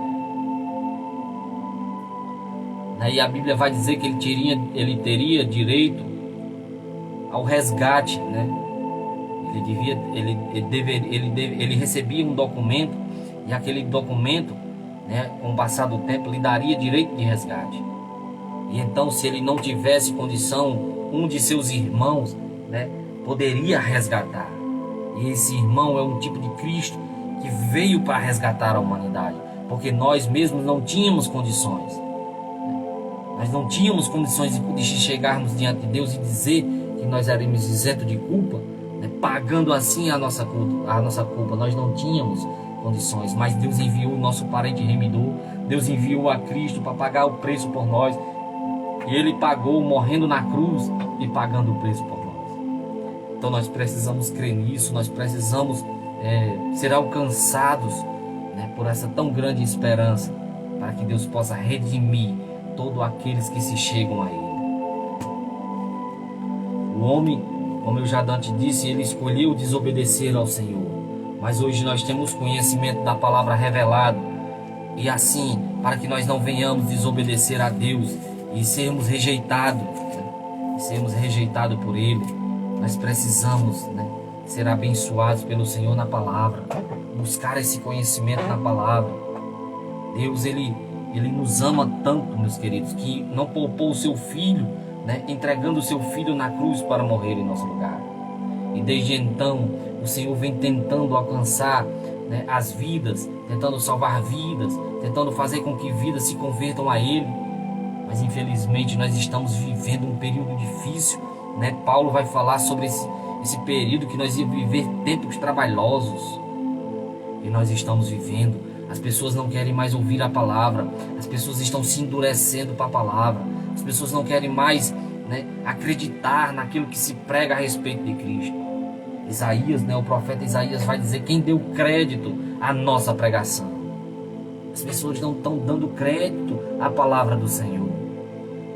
né, e a Bíblia vai dizer que ele teria direito ao resgate, né? Ele recebia um documento, e aquele documento, né, com o passar do tempo, lhe daria direito de resgate. E então, se ele não tivesse condição, um de seus irmãos, né, poderia resgatar. E esse irmão é um tipo de Cristo que veio para resgatar a humanidade, porque nós mesmos não tínhamos condições. Nós não tínhamos condições de chegarmos diante de Deus e dizer que nós éramos isentos de culpa, né, pagando assim a nossa culpa. Nós não tínhamos condições, mas Deus enviou o nosso parente remidor. Deus enviou a Cristo para pagar o preço por nós, e Ele pagou morrendo na cruz e pagando o preço por nós. Então nós precisamos crer nisso, nós precisamos ser alcançados, né, por essa tão grande esperança, para que Deus possa redimir todos aqueles que se chegam a Ele. O homem, como eu já antes disse, ele escolheu desobedecer ao Senhor, mas hoje nós temos conhecimento da palavra revelada, e assim, para que nós não venhamos desobedecer a Deus e sermos rejeitados, né, sermos rejeitados por Ele, nós precisamos, né, ser abençoados pelo Senhor na palavra, buscar esse conhecimento na palavra. Deus, Ele nos ama tanto, meus queridos, que não poupou o seu Filho, né, entregando o seu Filho na cruz para morrer em nosso lugar. E desde então, o Senhor vem tentando alcançar, né, as vidas, tentando salvar vidas, tentando fazer com que vidas se convertam a Ele. Mas infelizmente nós estamos vivendo um período difícil, né? Paulo vai falar sobre esse período que nós íamos viver tempos trabalhosos, e nós estamos vivendo. As pessoas não querem mais ouvir a palavra, as pessoas estão se endurecendo para a palavra, as pessoas não querem mais, né, acreditar naquilo que se prega a respeito de Cristo. Isaías, né, o profeta Isaías vai dizer: quem deu crédito à nossa pregação? As pessoas não estão dando crédito à palavra do Senhor.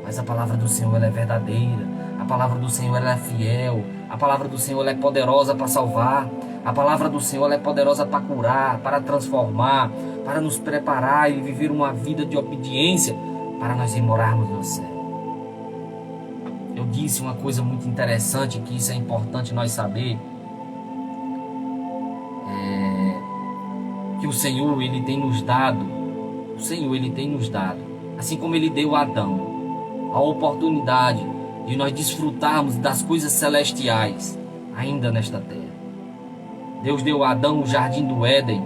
Mas a palavra do Senhor ela é verdadeira. A palavra do Senhor ela é fiel. A palavra do Senhor ela é poderosa para salvar. A palavra do Senhor ela é poderosa para curar, para transformar, para nos preparar e viver uma vida de obediência para nós ir morarmos no céu. Eu disse uma coisa muito interessante, que isso é importante nós saber. Que o Senhor ele tem nos dado, assim como ele deu a Adão, a oportunidade de nós desfrutarmos das coisas celestiais ainda nesta terra. Deus deu a Adão o jardim do Éden,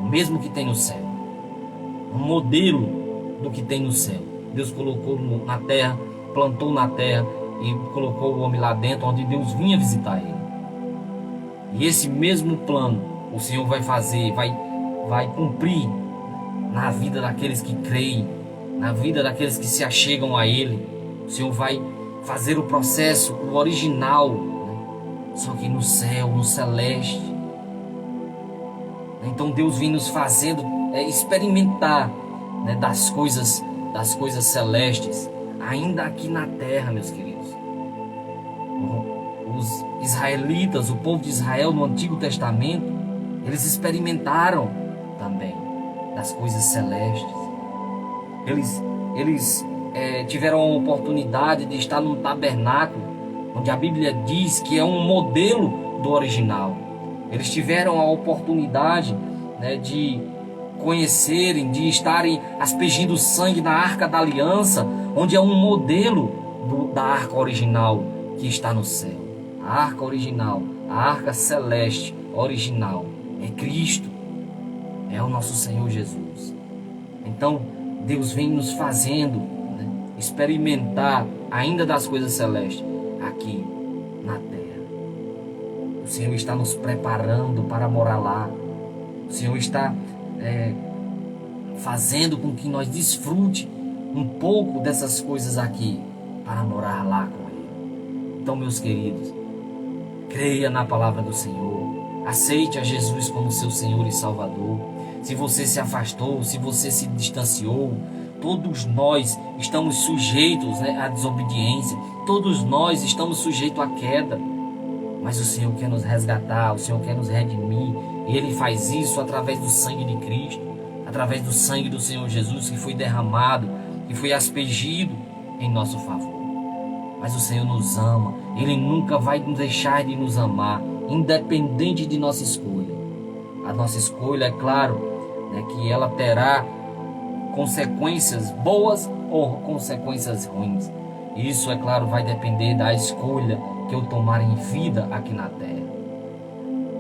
o mesmo que tem no céu, um modelo do que tem no céu. Deus colocou na terra, plantou na terra e colocou o homem lá dentro, onde Deus vinha visitar ele. E esse mesmo plano o Senhor vai fazer, vai cumprir na vida daqueles que creem, na vida daqueles que se achegam a Ele. O Senhor vai fazer o processo, o original, né? Só que no céu, no celeste. Então Deus vem nos fazendo experimentar, né, das coisas celestes, ainda aqui na terra, meus queridos. Os israelitas, o povo de Israel no Antigo Testamento, eles experimentaram também das coisas celestes. Eles tiveram a oportunidade de estar num tabernáculo, onde a Bíblia diz que é um modelo do original. Eles tiveram a oportunidade, né, de conhecerem, de estarem aspergindo sangue na Arca da Aliança, onde é um modelo da Arca original que está no céu. A Arca original, a Arca celeste original é Cristo, é o nosso Senhor Jesus. Então Deus vem nos fazendo, né, experimentar ainda das coisas celestes aqui na terra. O Senhor está nos preparando para morar lá. O Senhor está fazendo com que nós desfrute um pouco dessas coisas aqui para morar lá com Ele. Então, meus queridos, creia na palavra do Senhor. Aceite a Jesus como seu Senhor e Salvador. Se você se afastou, se você se distanciou, todos nós estamos sujeitos, né, à desobediência. Todos nós estamos sujeitos à queda. Mas o Senhor quer nos resgatar, o Senhor quer nos redimir. E Ele faz isso através do sangue de Cristo, através do sangue do Senhor Jesus que foi derramado, que foi aspergido em nosso favor. Mas o Senhor nos ama. Ele nunca vai deixar de nos amar, independente de nossa escolha. A nossa escolha, é claro, né, que ela terá consequências boas ou consequências ruins. Isso, é claro, vai depender da escolha que eu tomar em vida aqui na terra.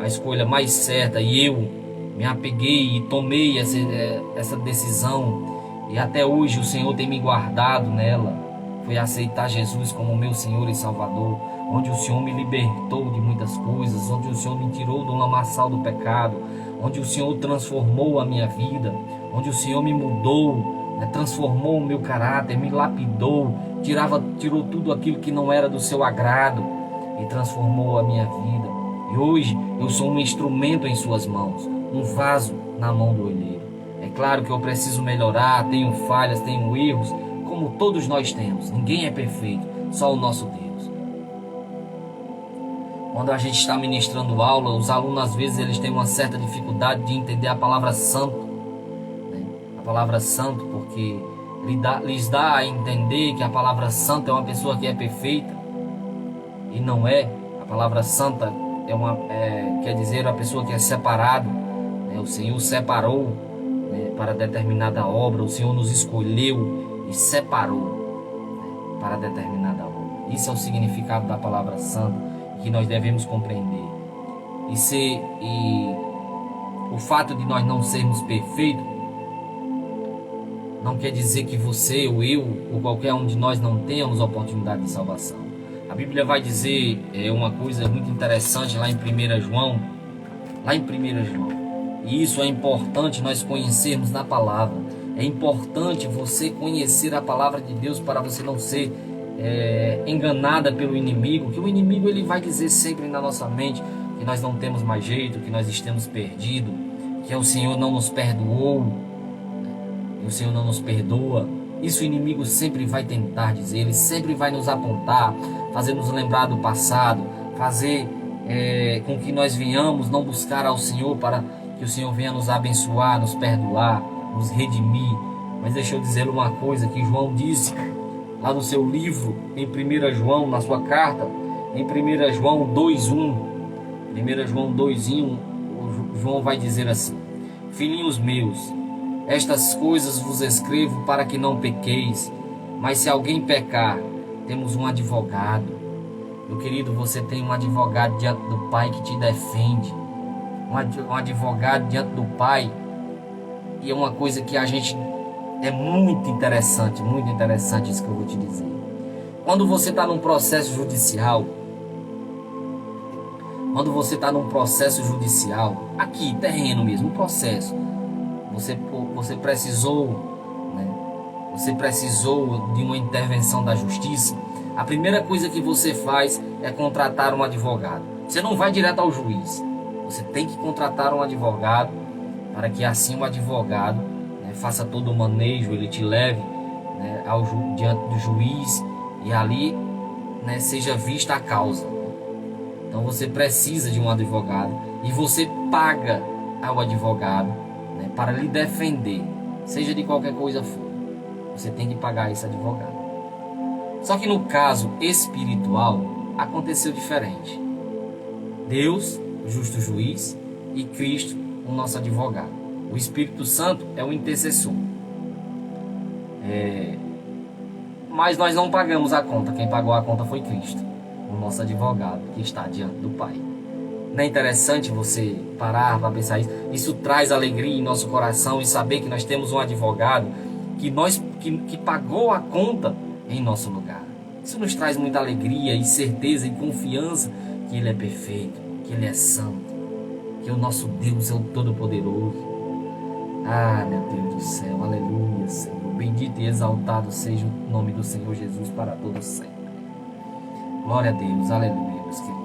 A escolha mais certa, e eu me apeguei e tomei essa decisão, e até hoje o Senhor tem me guardado nela, foi aceitar Jesus como meu Senhor e Salvador, onde o Senhor me libertou de muitas coisas, onde o Senhor me tirou do lamaçal do pecado, onde o Senhor transformou a minha vida, onde o Senhor me mudou, né, transformou o meu caráter, me lapidou, tirou tudo aquilo que não era do seu agrado e transformou a minha vida. E hoje eu sou um instrumento em suas mãos, um vaso na mão do olheiro. É claro que eu preciso melhorar, tenho falhas, tenho erros, como todos nós temos. Ninguém é perfeito, só o nosso Deus. Quando a gente está ministrando aula, os alunos às vezes eles têm uma certa dificuldade de entender a palavra santo, né? A palavra santo, porque lhes dá a entender que a palavra santa é uma pessoa que é perfeita, e não é. A palavra santa quer dizer a pessoa que é separado, né? O Senhor separou, né, para determinada obra. O Senhor nos escolheu e separou, né, para determinada obra. Isso é o significado da palavra santo, que nós devemos compreender. E o fato de nós não sermos perfeitos não quer dizer que você ou eu ou qualquer um de nós não tenhamos oportunidade de salvação. A Bíblia vai dizer uma coisa muito interessante lá em 1 João. E isso é importante nós conhecermos na palavra. É importante você conhecer a palavra de Deus para você não ser enganada pelo inimigo. Que o inimigo ele vai dizer sempre na nossa mente que nós não temos mais jeito, que nós estamos perdidos, que o Senhor não nos perdoou. e o Senhor não nos perdoa, isso o inimigo sempre vai tentar dizer, ele sempre vai nos apontar, fazer nos lembrar do passado, fazer com que nós venhamos não buscar ao Senhor para que o Senhor venha nos abençoar, nos perdoar, nos redimir. Mas deixa eu dizer uma coisa que João disse lá no seu livro, em 1 João, na sua carta, em 1 João 2:1, 1 João 2:1, João vai dizer assim: filhinhos meus, estas coisas vos escrevo para que não pequeis, mas se alguém pecar, temos um advogado. Meu querido, você tem um advogado diante do Pai que te defende, um advogado diante do Pai, e é uma coisa que a gente é muito interessante isso que eu vou te dizer. Quando você está num processo judicial, aqui, terreno mesmo, um processo, você precisou, né? Você precisou de uma intervenção da justiça. A primeira coisa que você faz é contratar um advogado. Você não vai direto ao juiz. Você tem que contratar um advogado para que assim o advogado, né, faça todo o manejo, ele te leve, né, diante do juiz e ali, né, seja vista a causa. Então você precisa de um advogado e você paga ao advogado, né, para lhe defender, seja de qualquer coisa for. Você tem que pagar esse advogado. Só que no caso espiritual aconteceu diferente. Deus, o justo juiz, e Cristo, o nosso advogado. O Espírito Santo é o intercessor. Mas nós não pagamos a conta. Quem pagou a conta foi Cristo, o nosso advogado, que está diante do Pai. Não é interessante você parar para pensar isso? Isso traz alegria em nosso coração e saber que nós temos um advogado que pagou a conta em nosso lugar. Isso nos traz muita alegria e certeza e confiança que Ele é perfeito, que Ele é santo, que o nosso Deus é o Todo-Poderoso. Ah, meu Deus do céu, aleluia, Senhor. Bendito e exaltado seja o nome do Senhor Jesus para todos sempre. Glória a Deus, aleluia, meus queridos.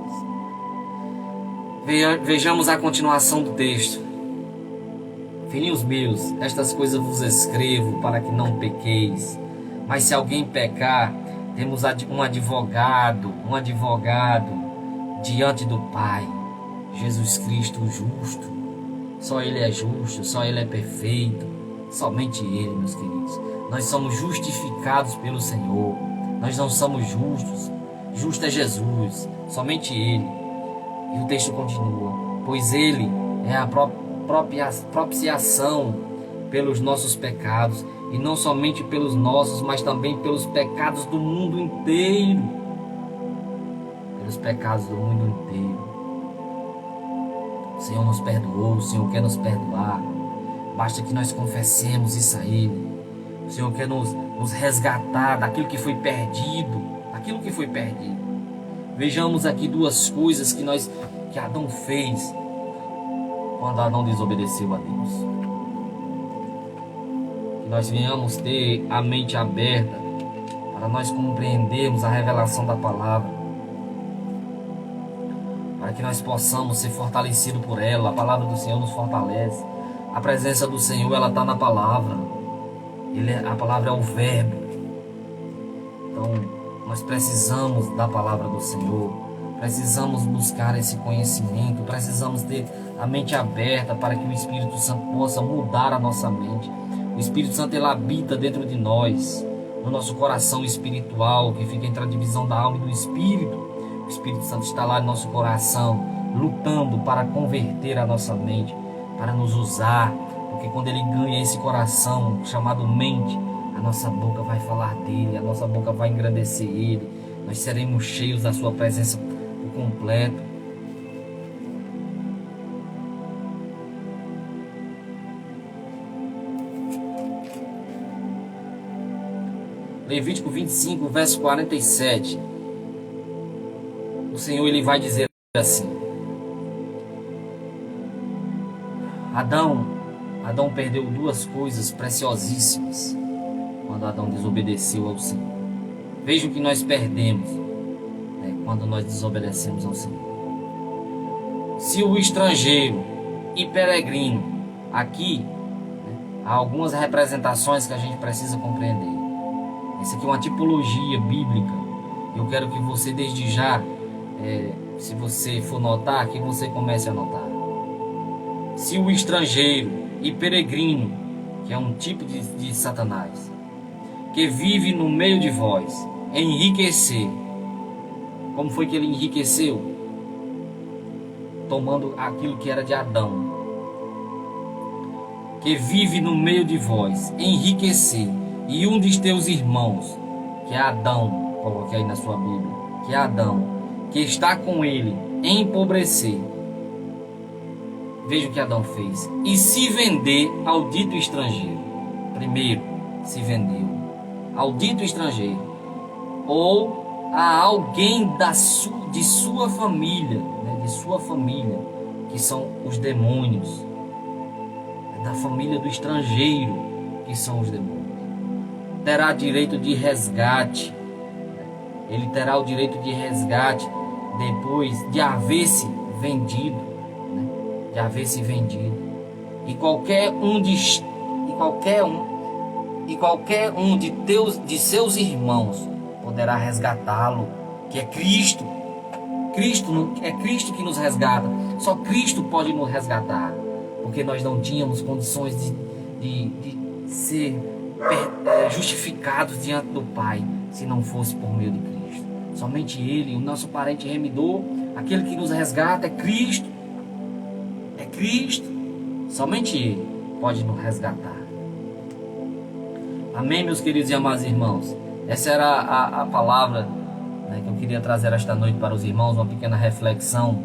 Vejamos a continuação do texto. Filhinhos meus, estas coisas vos escrevo para que não pequeis. Mas se alguém pecar, temos um advogado diante do Pai, Jesus Cristo o justo. Só Ele é justo, só Ele é perfeito, somente Ele, meus queridos. Nós somos justificados pelo Senhor, nós não somos justos, justo é Jesus, somente Ele. E o texto continua: pois Ele é a propiciação pelos nossos pecados, e não somente pelos nossos, mas também pelos pecados do mundo inteiro. Pelos pecados do mundo inteiro. O Senhor nos perdoou, o Senhor quer nos perdoar. Basta que nós confessemos isso a Ele. O Senhor quer nos resgatar daquilo que foi perdido. Vejamos aqui duas coisas que Adão fez quando Adão desobedeceu a Deus. Que nós venhamos ter a mente aberta para nós compreendermos a revelação da palavra, para que nós possamos ser fortalecidos por ela. A palavra do Senhor nos fortalece. A presença do Senhor, ela está na palavra. A palavra é o verbo. Então nós precisamos da palavra do Senhor, precisamos buscar esse conhecimento, precisamos ter a mente aberta para que o Espírito Santo possa mudar a nossa mente. O Espírito Santo, ele habita dentro de nós, no nosso coração espiritual, que fica entre a divisão da alma e do Espírito. O Espírito Santo está lá no nosso coração, lutando para converter a nossa mente, para nos usar, porque quando ele ganha esse coração chamado mente, a nossa boca vai falar dele, a nossa boca vai engrandecer ele, nós seremos cheios da sua presença por completo. Levítico 25, verso 47. O Senhor, ele vai dizer assim: Adão perdeu duas coisas preciosíssimas quando Adão desobedeceu ao Senhor. Veja o que nós perdemos, né, quando nós desobedecemos ao Senhor. Se o estrangeiro e peregrino, aqui, né, há algumas representações que a gente precisa compreender. Isso aqui é uma tipologia bíblica. Eu quero que você desde já, se você for notar, que você comece a notar. Se o estrangeiro e peregrino, que é um tipo de Satanás, que vive no meio de vós, enriquecer. Como foi que ele enriqueceu? Tomando aquilo que era de Adão. Que vive no meio de vós, enriquecer, e um dos teus irmãos, que é Adão, coloque aí na sua Bíblia, que é Adão, que está com ele, empobrecer. Veja o que Adão fez. E se vender ao dito estrangeiro. Primeiro, se vendeu ao dito estrangeiro, ou a alguém de sua família, de sua família, que são os demônios, da família do estrangeiro, que são os demônios. Terá direito de resgate. Ele terá o direito de resgate depois de haver se vendido, de haver se vendido. E qualquer um de seus irmãos poderá resgatá-lo, que é Cristo. É Cristo que nos resgata. Só Cristo pode nos resgatar, porque nós não tínhamos condições de ser justificados diante do Pai, se não fosse por meio de Cristo. Somente Ele, o nosso parente remidor, aquele que nos resgata, é Cristo. É Cristo. Somente Ele pode nos resgatar. Amém, meus queridos e amados irmãos? Essa era a palavra, que eu queria trazer esta noite para os irmãos, uma pequena reflexão,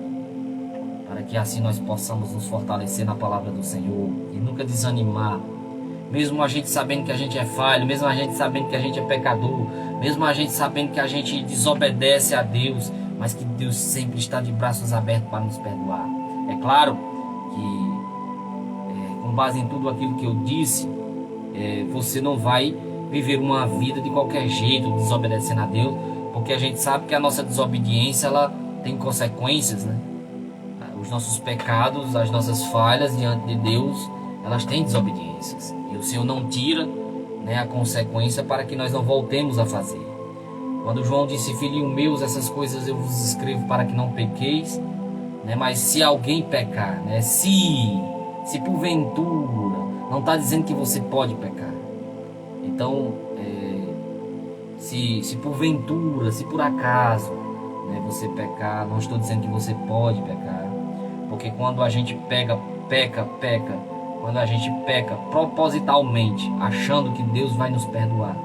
para que assim nós possamos nos fortalecer na palavra do Senhor e nunca desanimar. Mesmo a gente sabendo que a gente é falho, mesmo a gente sabendo que a gente é pecador, mesmo a gente sabendo que a gente desobedece a Deus, mas que Deus sempre está de braços abertos para nos perdoar. É claro que, com base em tudo aquilo que eu disse, você não vai viver uma vida de qualquer jeito, desobedecendo a Deus, porque a gente sabe que a nossa desobediência ela tem consequências, Os nossos pecados, as nossas falhas diante de Deus, elas têm desobediências. E o Senhor não tira, a consequência para que nós não voltemos a fazer. Quando João disse: filhinhos meus, essas coisas eu vos escrevo para que não pequeis, mas se alguém pecar, se porventura, não está dizendo que você pode pecar. Então, se porventura, se por acaso, você pecar, não estou dizendo que você pode pecar, porque quando a gente peca, quando a gente peca propositalmente, achando que Deus vai nos perdoar,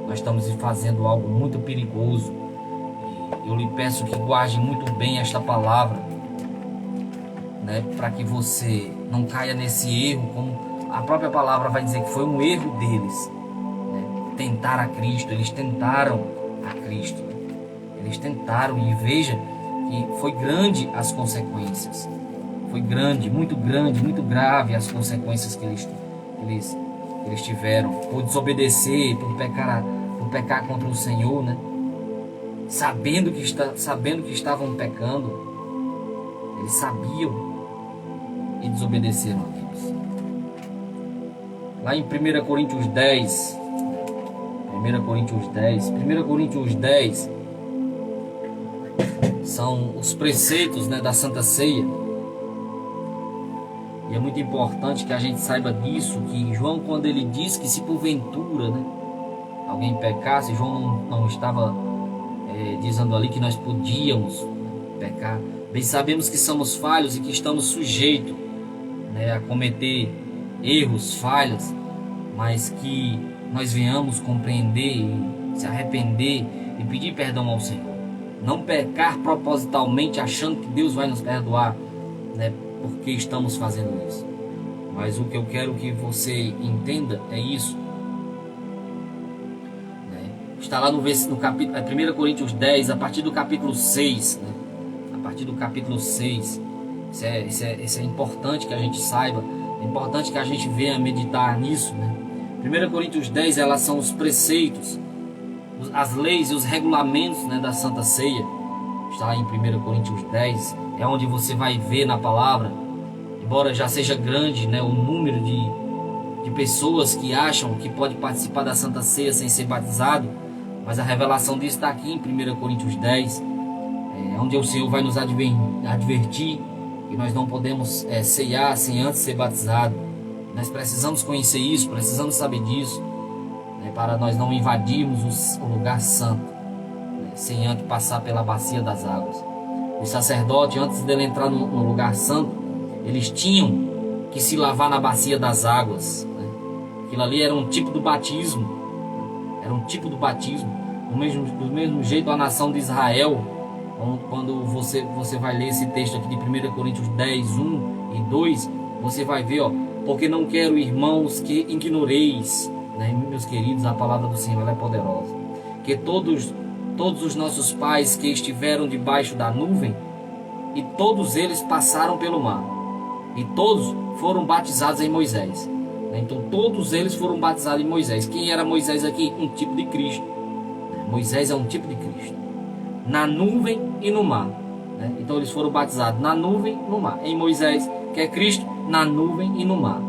nós estamos fazendo algo muito perigoso. E eu lhe peço que guarde muito bem esta palavra, para que você não caia nesse erro, como a própria palavra vai dizer que foi um erro deles, tentar a Cristo. Eles tentaram a Cristo, eles tentaram, e veja que foi grande as consequências. Foi grande, muito grave as consequências que eles tiveram por desobedecer, por pecar contra o Senhor, sabendo que estavam pecando. Eles sabiam e desobedeceram a Deus. Lá em 1 Coríntios 10, 1 Coríntios 10 são os preceitos, da Santa Ceia. E é muito importante que a gente saiba disso, que João, quando ele diz que se porventura alguém pecasse, João não estava dizendo ali que nós podíamos pecar. Bem sabemos que somos falhos e que estamos sujeitos a cometer erros, falhas, mas que nós venhamos compreender, se arrepender e pedir perdão ao Senhor. Não pecar propositalmente achando que Deus vai nos perdoar, porque estamos fazendo isso. Mas o que eu quero que você entenda é isso. Está lá no capítulo 1 Coríntios 10, a partir do capítulo 6. A partir do capítulo 6. Isso é importante que a gente saiba. É importante que a gente venha meditar nisso. 1 Coríntios 10, elas são os preceitos, as leis e os regulamentos da Santa Ceia. Está lá em 1 Coríntios 10. É onde você vai ver na palavra, embora já seja grande o número de pessoas que acham que pode participar da Santa Ceia sem ser batizado, mas a revelação disso está aqui em 1 Coríntios 10, onde o Senhor vai nos advertir que nós não podemos ceiar sem antes ser batizado. Nós precisamos conhecer isso, precisamos saber disso, para nós não invadirmos o lugar santo, sem antes passar pela bacia das águas. Os sacerdotes, antes dele entrar no lugar santo, eles tinham que se lavar na bacia das águas. Aquilo ali era um tipo do batismo. Era um tipo do batismo. Do mesmo jeito, a nação de Israel, quando você vai ler esse texto aqui de 1 Coríntios 10, 1 e 2, você vai ver, porque não quero, irmãos, que ignoreis, meus queridos, a palavra do Senhor ela é poderosa, que todos os nossos pais que estiveram debaixo da nuvem, e todos eles passaram pelo mar, e todos foram batizados em Moisés. Então todos eles foram batizados em Moisés. Quem era Moisés aqui? Um tipo de Cristo. Moisés é um tipo de Cristo, na nuvem e no mar. Então eles foram batizados na nuvem e no mar. Em Moisés, que é Cristo, na nuvem e no mar.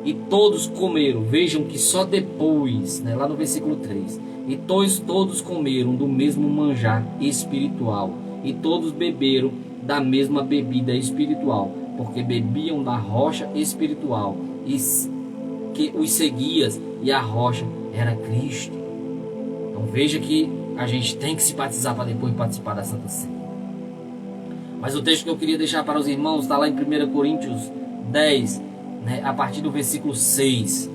E todos comeram, vejam que só depois, lá no versículo 3, e todos comeram do mesmo manjar espiritual, e todos beberam da mesma bebida espiritual, porque bebiam da rocha espiritual e que os seguia, e a rocha era Cristo. Então veja que a gente tem que se batizar para depois participar da Santa Ceia. Mas o texto que eu queria deixar para os irmãos está lá em 1 Coríntios 10, a partir do versículo 6,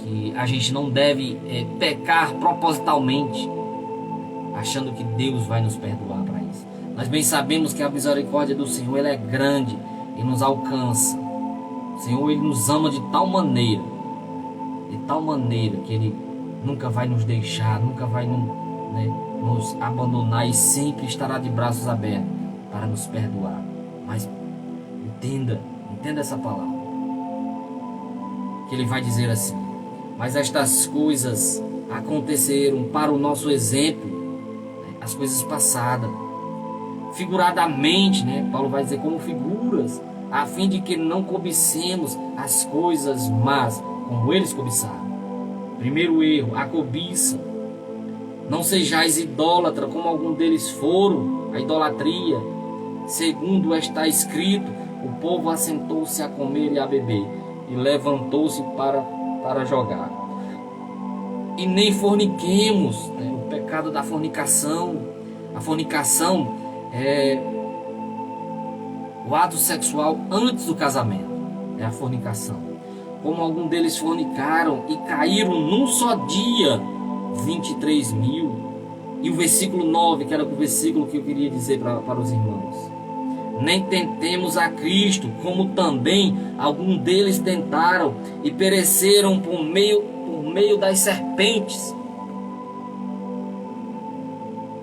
que a gente não deve pecar propositalmente, achando que Deus vai nos perdoar para isso. Nós bem sabemos que a misericórdia do Senhor ela é grande e nos alcança. O Senhor ele nos ama de tal maneira que Ele nunca vai nos deixar, nunca vai nos abandonar, e sempre estará de braços abertos para nos perdoar. Mas entenda essa palavra, que Ele vai dizer assim: mas estas coisas aconteceram para o nosso exemplo, as coisas passadas, figuradamente, Paulo vai dizer como figuras, a fim de que não cobicemos as coisas más, como eles cobiçaram. Primeiro erro, a cobiça. Não sejais idólatra, como algum deles foram, a idolatria. Segundo está escrito, o povo assentou-se a comer e a beber, e levantou-se para jogar. E nem forniquemos, o pecado da fornicação. A fornicação é o ato sexual antes do casamento, é a fornicação. Como algum deles fornicaram e caíram num só dia 23.000. E o versículo 9, que era o versículo que eu queria dizer para os irmãos: nem tentemos a Cristo, como também algum deles tentaram e pereceram por meio das serpentes.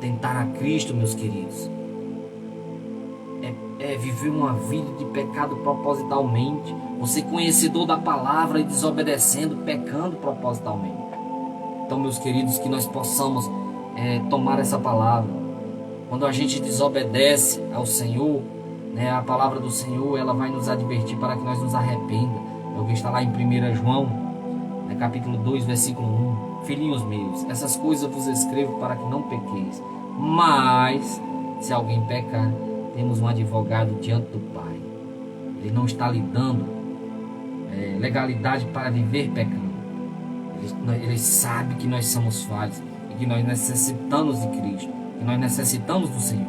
Tentar a Cristo, meus queridos, é viver uma vida de pecado propositalmente. Você conhecedor da palavra e desobedecendo, pecando propositalmente. Então, meus queridos, que nós possamos tomar essa palavra. Quando a gente desobedece ao Senhor, a palavra do Senhor ela vai nos advertir para que nós nos arrependa. É o que está lá em 1 João, capítulo 2, versículo 1. Filhinhos meus, essas coisas vos escrevo para que não pequeis. Mas, se alguém pecar, temos um advogado diante do Pai. Ele não está lhe dando legalidade para viver pecando. Ele sabe que nós somos falhos e que nós necessitamos de Cristo, que nós necessitamos do Senhor.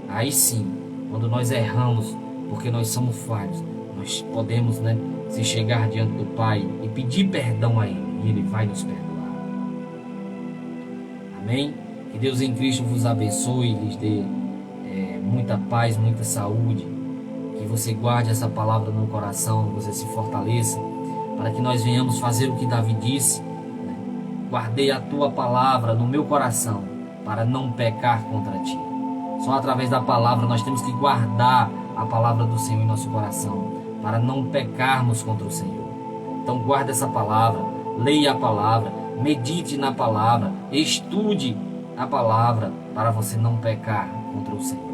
Aí sim, quando nós erramos, porque nós somos falhos, nós podemos se chegar diante do Pai e pedir perdão a Ele, e Ele vai nos perdoar. Amém? Que Deus em Cristo vos abençoe e lhes dê muita paz, muita saúde. Que você guarde essa palavra no coração, você se fortaleça, para que nós venhamos fazer o que Davi disse: guardei a tua palavra no meu coração, para não pecar contra ti. Só através da palavra nós temos que guardar a palavra do Senhor em nosso coração, para não pecarmos contra o Senhor. Então guarde essa palavra, leia a palavra, medite na palavra, estude a palavra, para você não pecar contra o Senhor,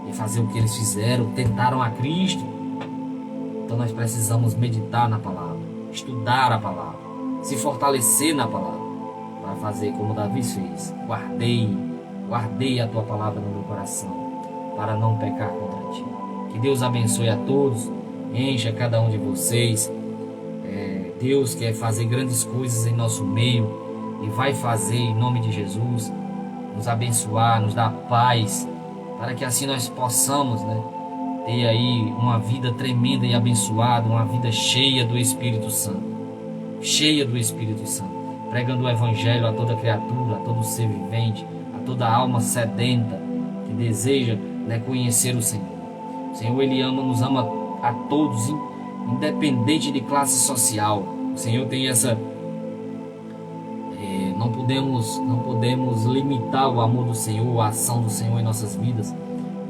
e fazer o que eles fizeram, tentaram a Cristo. Então nós precisamos meditar na palavra, estudar a palavra, se fortalecer na palavra, para fazer como Davi fez. Guardei a tua palavra no meu coração, para não pecar contra ti. Que Deus abençoe a todos, encha cada um de vocês. Deus quer fazer grandes coisas em nosso meio e vai fazer em nome de Jesus, nos abençoar, nos dar paz, para que assim nós possamos, ter aí uma vida tremenda e abençoada, uma vida cheia do Espírito Santo, pregando o Evangelho a toda criatura, a todo ser vivente, a toda alma sedenta que deseja conhecer o Senhor. O Senhor, Ele nos ama a todos, independente de classe social. O Senhor tem essa... Não podemos limitar o amor do Senhor, a ação do Senhor em nossas vidas,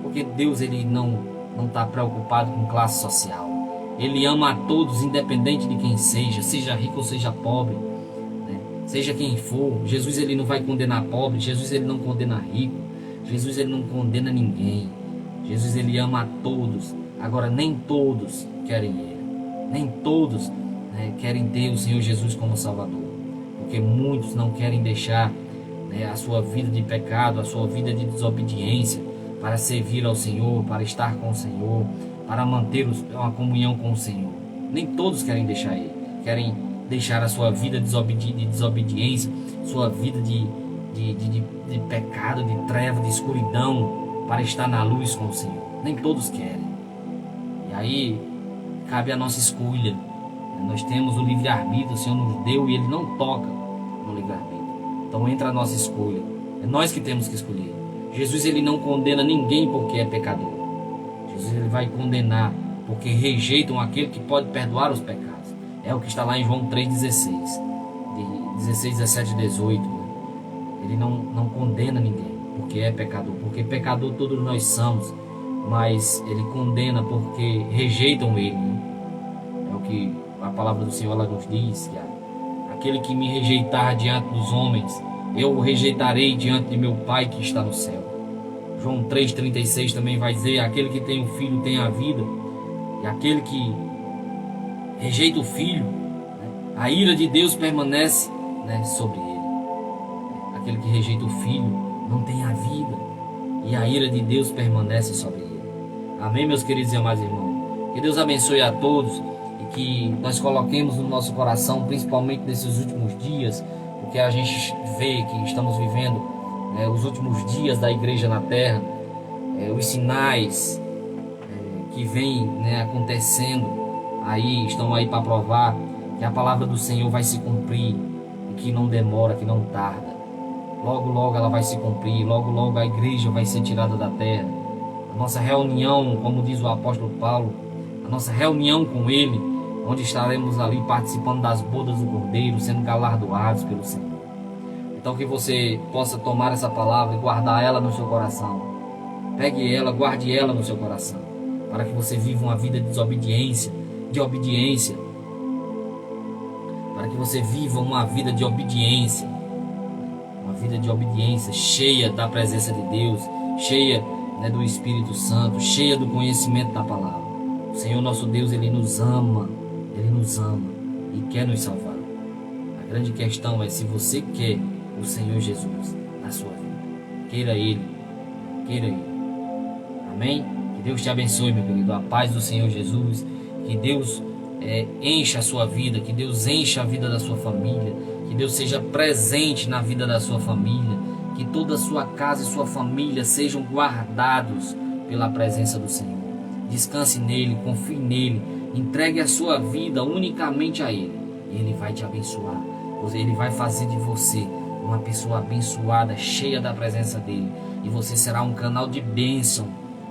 porque Deus, Ele não está preocupado com classe social. Ele ama a todos, independente de quem seja rico ou seja pobre, seja quem for. Jesus, Ele não vai condenar pobre, Jesus, Ele não condena rico, Jesus, Ele não condena ninguém. Jesus, Ele ama a todos. Agora, nem todos querem Ele, nem todos querem ter o Senhor Jesus como Salvador, porque muitos não querem deixar a sua vida de pecado, a sua vida de desobediência, para servir ao Senhor, para estar com o Senhor, para manter uma comunhão com o Senhor. Nem todos querem deixar Ele, querem deixar a sua vida de desobediência, sua vida de pecado, de treva, de escuridão, para estar na luz com o Senhor. Nem todos querem. E aí cabe a nossa escolha. Nós temos o livre-arbítrio, o Senhor nos deu e Ele não toca no livre-arbítrio. Então entra a nossa escolha. É nós que temos que escolher. Jesus, Ele não condena ninguém porque é pecador. Jesus, Ele vai condenar porque rejeitam aquele que pode perdoar os pecados. É o que está lá em João 3,16, de 16, 17 e 18. Ele não condena ninguém porque é pecador. Porque pecador todos nós somos, mas Ele condena porque rejeitam Ele. É o que a palavra do Senhor ela nos diz, que aquele que me rejeitar diante dos homens, eu o rejeitarei diante de meu Pai que está no céu. João 3,36 também vai dizer: aquele que tem o Filho tem a vida, e aquele que rejeita o Filho, a ira de Deus permanece sobre ele. Aquele que rejeita o Filho não tem a vida, e a ira de Deus permanece sobre ele. Amém, meus queridos e amados irmãos? Que Deus abençoe a todos, e que nós coloquemos no nosso coração, principalmente nesses últimos dias, porque a gente vê que estamos vivendo os últimos dias da igreja na terra, os sinais que vêm acontecendo aí, estão aí para provar que a palavra do Senhor vai se cumprir, e que não demora, que não tarda. Logo, logo ela vai se cumprir, logo, logo a igreja vai ser tirada da terra. A nossa reunião, como diz o apóstolo Paulo, a nossa reunião com Ele, onde estaremos ali participando das bodas do Cordeiro, sendo galardoados pelo Senhor. Então que você possa tomar essa palavra e guardar ela no seu coração. Pegue ela, guarde ela no seu coração, para que você viva uma vida de desobediência, de obediência. Para que você viva uma vida de obediência. Uma vida de obediência, cheia da presença de Deus, cheia do Espírito Santo, cheia do conhecimento da palavra. O Senhor nosso Deus, Ele nos ama e quer nos salvar. A grande questão é se você quer o Senhor Jesus na sua vida. Queira Ele. Amém? Que Deus te abençoe, meu querido. A paz do Senhor Jesus. Que Deus encha a sua vida, que Deus encha a vida da sua família, que Deus seja presente na vida da sua família, que toda a sua casa e sua família sejam guardados pela presença do Senhor. Descanse nele, confie nele, entregue a sua vida unicamente a Ele, e Ele vai te abençoar. Ele vai fazer de você uma pessoa abençoada, cheia da presença dEle, e você será um canal de bênção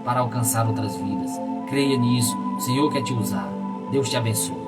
para alcançar outras vidas. Creia nisso, o Senhor quer te usar. Deus te abençoe.